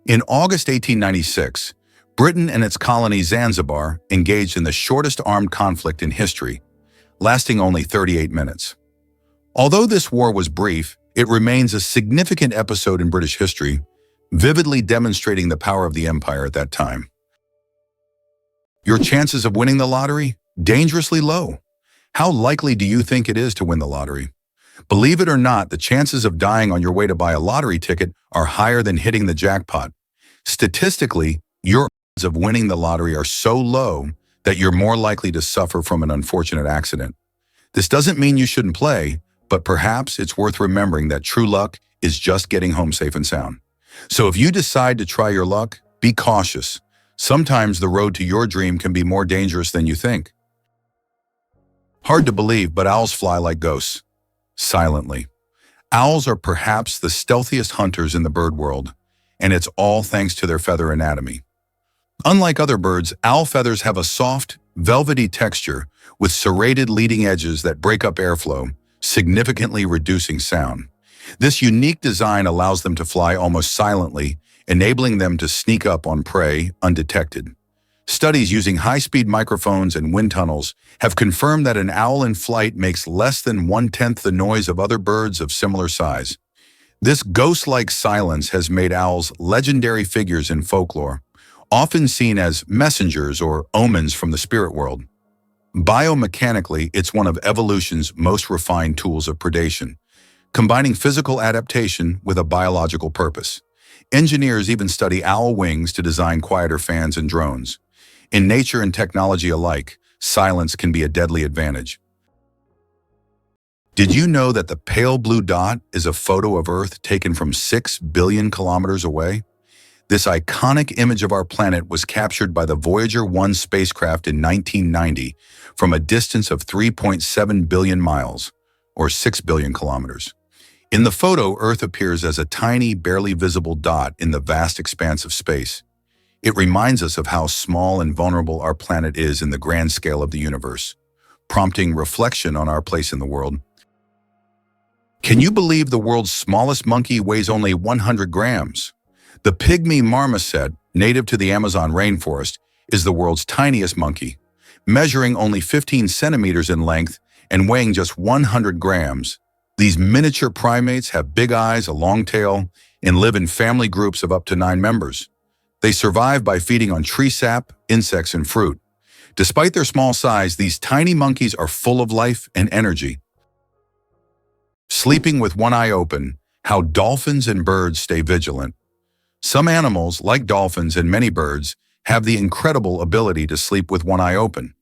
In August 1896, Britain and its colony Zanzibar engaged in the shortest armed conflict in history, lasting only 38 minutes. Although this war was brief, it remains a significant episode in British history, vividly demonstrating the power of the empire at that time. Your chances of winning the lottery? Dangerously low. How likely do you think it is to win the lottery? Believe it or not, the chances of dying on your way to buy a lottery ticket are higher than hitting the jackpot. Statistically, your odds of winning the lottery are so low that you're more likely to suffer from an unfortunate accident. This doesn't mean you shouldn't play, but perhaps it's worth remembering that true luck is just getting home safe and sound. So if you decide to try your luck, be cautious. Sometimes the road to your dream can be more dangerous than you think. Hard to believe, but owls fly like ghosts. Silently. Owls are perhaps the stealthiest hunters in the bird world, and it's all thanks to their feather anatomy. Unlike other birds, owl feathers have a soft, velvety texture with serrated leading edges that break up airflow, significantly reducing sound. This unique design allows them to fly almost silently, enabling them to sneak up on prey undetected. Studies using high-speed microphones and wind tunnels have confirmed that an owl in flight makes less than one-tenth the noise of other birds of similar size. This ghost-like silence has made owls legendary figures in folklore, often seen as messengers or omens from the spirit world. Biomechanically, it's one of evolution's most refined tools of predation, combining physical adaptation with a biological purpose. Engineers even study owl wings to design quieter fans and drones. In nature and technology alike, silence can be a deadly advantage. Did you know that the pale blue dot is a photo of Earth taken from 6 billion kilometers away? This iconic image of our planet was captured by the Voyager 1 spacecraft in 1990 from a distance of 3.7 billion miles, or 6 billion kilometers. In the photo, Earth appears as a tiny, barely visible dot in the vast expanse of space. It reminds us of how small and vulnerable our planet is in the grand scale of the universe, prompting reflection on our place in the world. Can you believe the world's smallest monkey weighs only 100 grams? The pygmy marmoset, native to the Amazon rainforest, is the world's tiniest monkey, measuring only 15 centimeters in length and weighing just 100 grams. These miniature primates have big eyes, a long tail, and live in family groups of up to 9 members. They survive by feeding on tree sap, insects, and fruit. Despite their small size, these tiny monkeys are full of life and energy. Sleeping with one eye open, how dolphins and birds stay vigilant. Some animals, like dolphins and many birds, have the incredible ability to sleep with one eye open.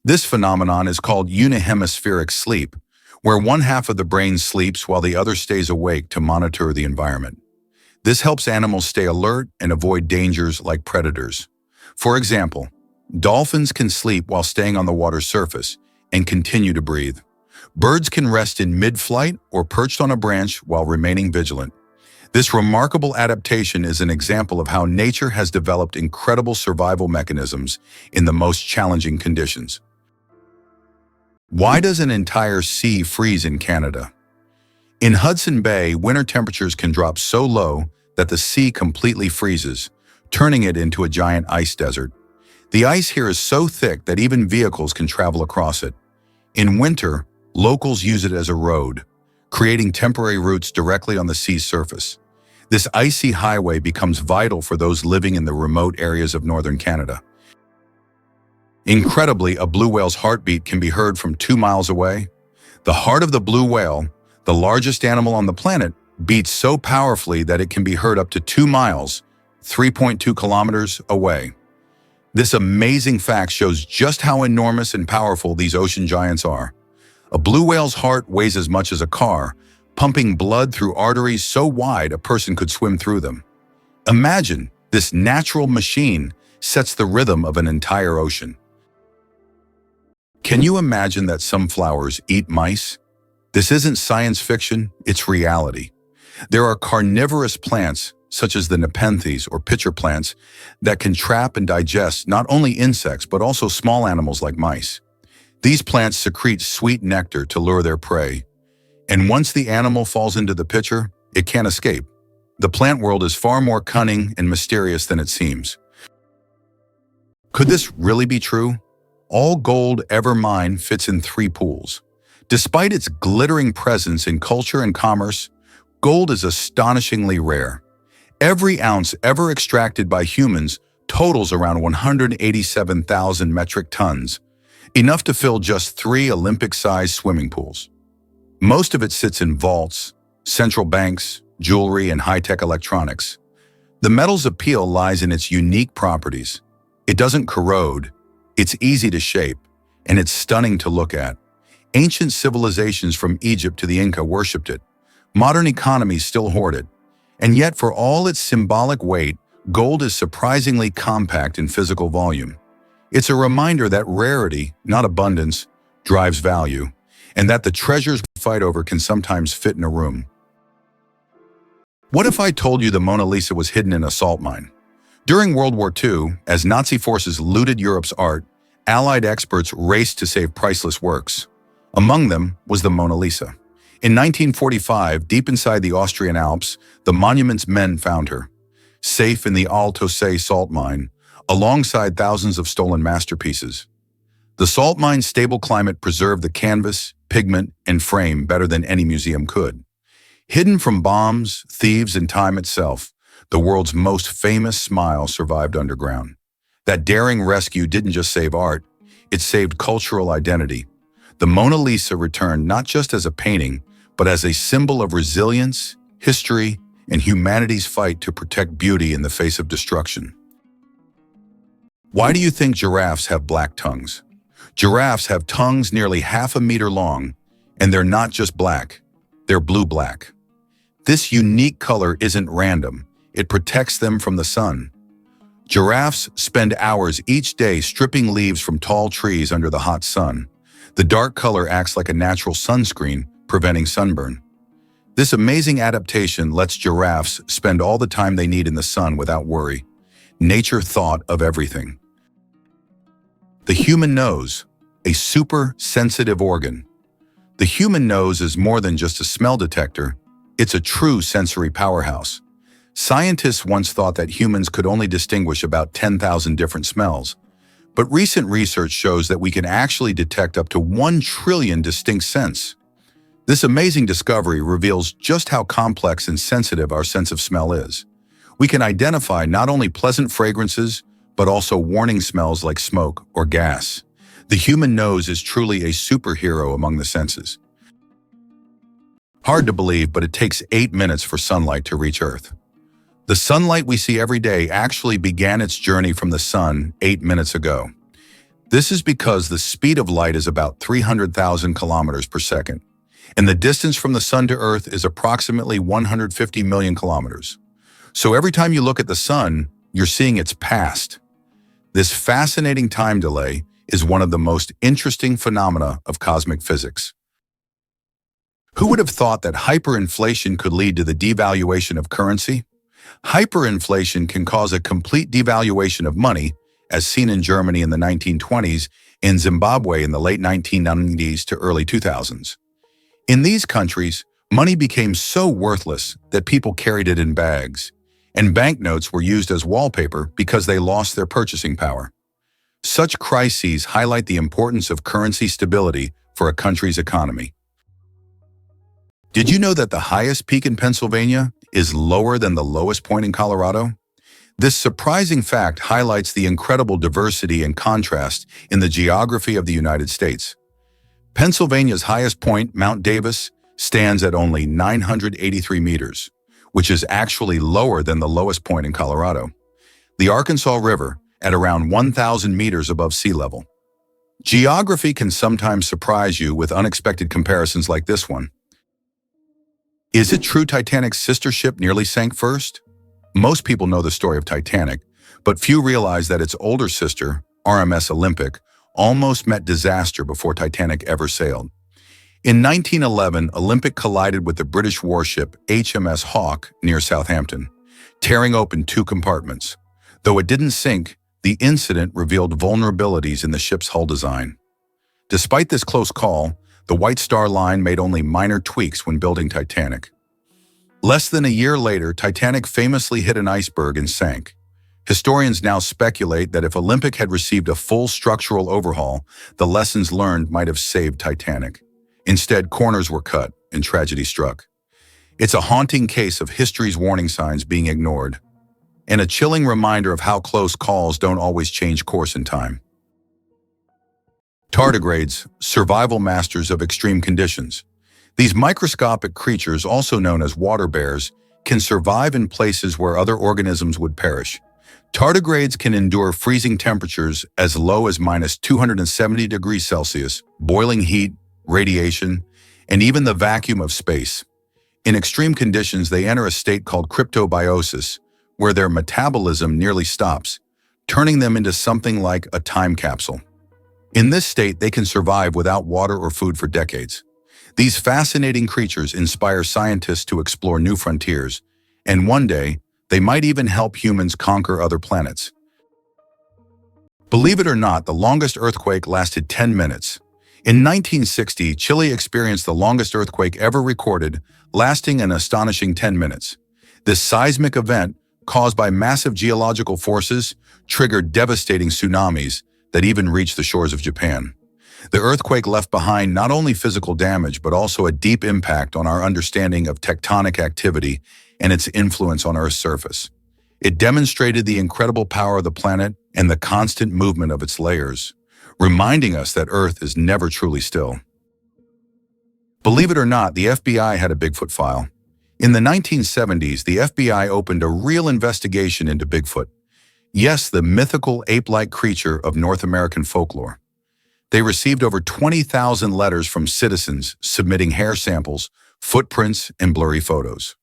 This phenomenon is called unihemispheric sleep, where one half of the brain sleeps while the other stays awake to monitor the environment. This helps animals stay alert and avoid dangers like predators. For example, dolphins can sleep while staying on the water's surface and continue to breathe. Birds can rest in mid-flight or perched on a branch while remaining vigilant. This remarkable adaptation is an example of how nature has developed incredible survival mechanisms in the most challenging conditions. Why does an entire sea freeze in Canada? In Hudson Bay, winter temperatures can drop so low that the sea completely freezes, turning it into a giant ice desert. The ice here is so thick that even vehicles can travel across it. In winter, locals use it as a road, creating temporary routes directly on the sea's surface. This icy highway becomes vital for those living in the remote areas of northern Canada. Incredibly, a blue whale's heartbeat can be heard from 2 miles away. The heart of the blue whale, the largest animal on the planet, beats so powerfully that it can be heard up to 2 miles, 3.2 kilometers away. This amazing fact shows just how enormous and powerful these ocean giants are. A blue whale's heart weighs as much as a car, pumping blood through arteries so wide a person could swim through them. Imagine, this natural machine sets the rhythm of an entire ocean. Can you imagine that some flowers eat mice? This isn't science fiction, it's reality. There are carnivorous plants, such as the nepenthes or pitcher plants, that can trap and digest not only insects but also small animals like mice. These plants secrete sweet nectar to lure their prey. And once the animal falls into the pitcher, it can't escape. The plant world is far more cunning and mysterious than it seems. Could this really be true? All gold ever mined fits in 3 pools. Despite its glittering presence in culture and commerce, gold is astonishingly rare. Every ounce ever extracted by humans totals around 187,000 metric tons, enough to fill just 3 Olympic-sized swimming pools. Most of it sits in vaults, central banks, jewelry, and high-tech electronics. The metal's appeal lies in its unique properties. It doesn't corrode, it's easy to shape, and it's stunning to look at. Ancient civilizations from Egypt to the Inca worshipped it. Modern economies still hoard it. And yet, for all its symbolic weight, gold is surprisingly compact in physical volume. It's a reminder that rarity, not abundance, drives value, and that the treasures we fight over can sometimes fit in a room. What if I told you the Mona Lisa was hidden in a salt mine? During World War II, as Nazi forces looted Europe's art, Allied experts raced to save priceless works. Among them was the Mona Lisa. In 1945, deep inside the Austrian Alps, the monument's men found her, safe in the Al-Tosay salt mine, alongside thousands of stolen masterpieces. The salt mine's stable climate preserved the canvas, pigment, and frame better than any museum could. Hidden from bombs, thieves, and time itself, the world's most famous smile survived underground. That daring rescue didn't just save art, it saved cultural identity. The Mona Lisa returned not just as a painting, but as a symbol of resilience, history, and humanity's fight to protect beauty in the face of destruction. Why do you think giraffes have black tongues? Giraffes have tongues nearly half a meter long, and they're not just black, they're blue-black. This unique color isn't random, it protects them from the sun. Giraffes spend hours each day stripping leaves from tall trees under the hot sun. The dark color acts like a natural sunscreen, preventing sunburn. This amazing adaptation lets giraffes spend all the time they need in the sun without worry. Nature thought of everything. The human nose, a super sensitive organ. The human nose is more than just a smell detector, it's a true sensory powerhouse. Scientists once thought that humans could only distinguish about 10,000 different smells, but recent research shows that we can actually detect up to 1 trillion distinct scents. This amazing discovery reveals just how complex and sensitive our sense of smell is. We can identify not only pleasant fragrances, but also warning smells like smoke or gas. The human nose is truly a superhero among the senses. Hard to believe, but it takes 8 minutes for sunlight to reach Earth. The sunlight we see every day actually began its journey from the sun 8 minutes ago. This is because the speed of light is about 300,000 kilometers per second, and the distance from the sun to Earth is approximately 150 million kilometers. So every time you look at the sun, you're seeing its past. This fascinating time delay is one of the most interesting phenomena of cosmic physics. Who would have thought that hyperinflation could lead to the devaluation of currency? Hyperinflation can cause a complete devaluation of money, as seen in Germany in the 1920s and Zimbabwe in the late 1990s to early 2000s. In these countries, money became so worthless that people carried it in bags, and banknotes were used as wallpaper because they lost their purchasing power. Such crises highlight the importance of currency stability for a country's economy. Did you know that the highest peak in Pennsylvania is lower than the lowest point in Colorado? This surprising fact highlights the incredible diversity and contrast in the geography of the United States. Pennsylvania's highest point, Mount Davis, stands at only 983 meters, which is actually lower than the lowest point in Colorado. The Arkansas River, at around 1,000 meters above sea level. Geography can sometimes surprise you with unexpected comparisons like this one. Is it true Titanic's sister ship nearly sank first? Most people know the story of Titanic, but few realize that its older sister, RMS Olympic, almost met disaster before Titanic ever sailed. In 1911, Olympic collided with the British warship HMS Hawke near Southampton, tearing open 2 compartments. Though it didn't sink, the incident revealed vulnerabilities in the ship's hull design. Despite this close call, the White Star Line made only minor tweaks when building Titanic. Less than a year later, Titanic famously hit an iceberg and sank. Historians now speculate that if Olympic had received a full structural overhaul, the lessons learned might have saved Titanic. Instead, corners were cut and tragedy struck. It's a haunting case of history's warning signs being ignored, and a chilling reminder of how close calls don't always change course in time. Tardigrades, survival masters of extreme conditions. These microscopic creatures, also known as water bears, can survive in places where other organisms would perish. Tardigrades can endure freezing temperatures as low as -270 degrees Celsius, boiling heat, radiation, and even the vacuum of space. In extreme conditions, they enter a state called cryptobiosis, where their metabolism nearly stops, turning them into something like a time capsule. In this state, they can survive without water or food for decades. These fascinating creatures inspire scientists to explore new frontiers, And one day, they might even help humans conquer other planets. Believe it or not, the longest earthquake lasted 10 minutes. In 1960, Chile experienced the longest earthquake ever recorded, lasting an astonishing 10 minutes. This seismic event, caused by massive geological forces, triggered devastating tsunamis that even reached the shores of Japan. The earthquake left behind not only physical damage, but also a deep impact on our understanding of tectonic activity and its influence on Earth's surface. It demonstrated the incredible power of the planet and the constant movement of its layers, reminding us that Earth is never truly still. Believe it or not, the FBI had a Bigfoot file. In the 1970s, the FBI opened a real investigation into Bigfoot. Yes, the mythical ape-like creature of North American folklore. They received over 20,000 letters from citizens submitting hair samples, footprints, and blurry photos.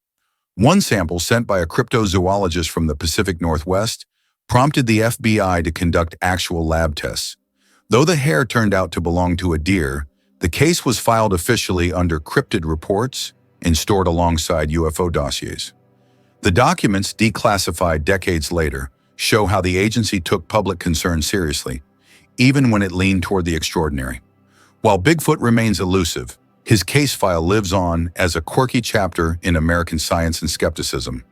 One sample sent by a cryptozoologist from the Pacific Northwest prompted the FBI to conduct actual lab tests. Though the hair turned out to belong to a deer, the case was filed officially under cryptid reports and stored alongside UFO dossiers. The documents, declassified decades later, show how the agency took public concern seriously, even when it leaned toward the extraordinary. While Bigfoot remains elusive, his case file lives on as a quirky chapter in American science and skepticism.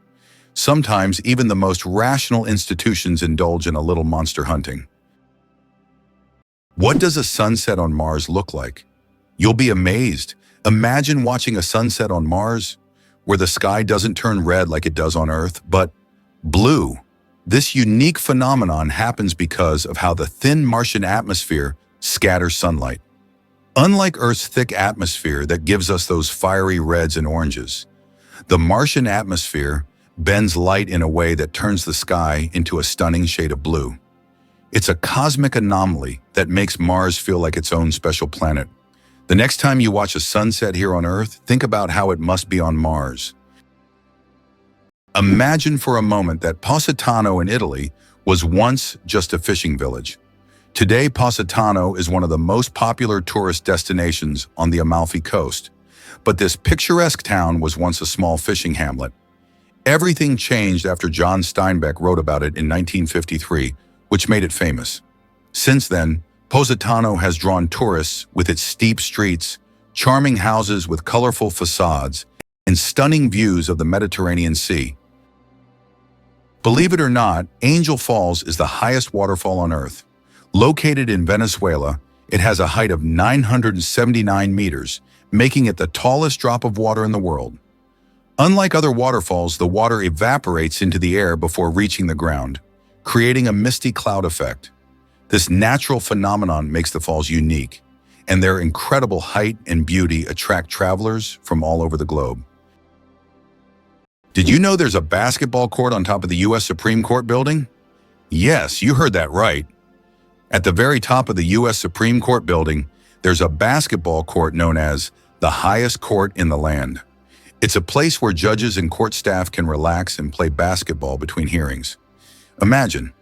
Sometimes even the most rational institutions indulge in a little monster hunting. What does a sunset on Mars look like? You'll be amazed. Imagine watching a sunset on Mars, where the sky doesn't turn red like it does on Earth, but blue. This unique phenomenon happens because of how the thin Martian atmosphere scatters sunlight. Unlike Earth's thick atmosphere that gives us those fiery reds and oranges, the Martian atmosphere bends light in a way that turns the sky into a stunning shade of blue. It's a cosmic anomaly that makes Mars feel like its own special planet. The next time you watch a sunset here on Earth, think about how it must be on Mars. Imagine for a moment that Positano in Italy was once just a fishing village. Today, Positano is one of the most popular tourist destinations on the Amalfi Coast. But this picturesque town was once a small fishing hamlet. Everything changed after John Steinbeck wrote about it in 1953, which made it famous. Since then, Positano has drawn tourists with its steep streets, charming houses with colorful facades, and stunning views of the Mediterranean Sea. Believe it or not, Angel Falls is the highest waterfall on Earth. Located in Venezuela, it has a height of 979 meters, making it the tallest drop of water in the world. Unlike other waterfalls, the water evaporates into the air before reaching the ground, creating a misty cloud effect. This natural phenomenon makes the falls unique, and their incredible height and beauty attract travelers from all over the globe. Did you know there's a basketball court on top of the U.S. Supreme Court building? Yes, you heard that right. At the very top of the U.S. Supreme Court building, there's a basketball court known as the highest court in the land. It's a place where judges and court staff can relax and play basketball between hearings. Imagine,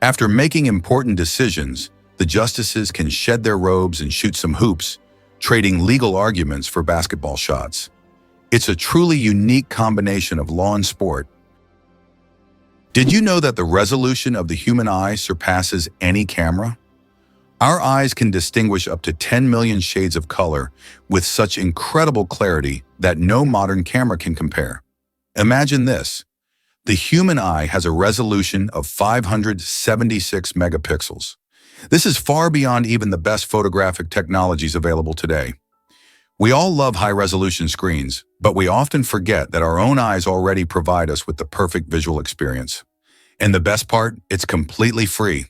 after making important decisions, the justices can shed their robes and shoot some hoops, trading legal arguments for basketball shots. It's a truly unique combination of law and sport. Did you know that the resolution of the human eye surpasses any camera? Our eyes can distinguish up to 10 million shades of color with such incredible clarity that no modern camera can compare. Imagine this. The human eye has a resolution of 576 megapixels. This is far beyond even the best photographic technologies available today. We all love high-resolution screens, but we often forget that our own eyes already provide us with the perfect visual experience. And the best part, it's completely free.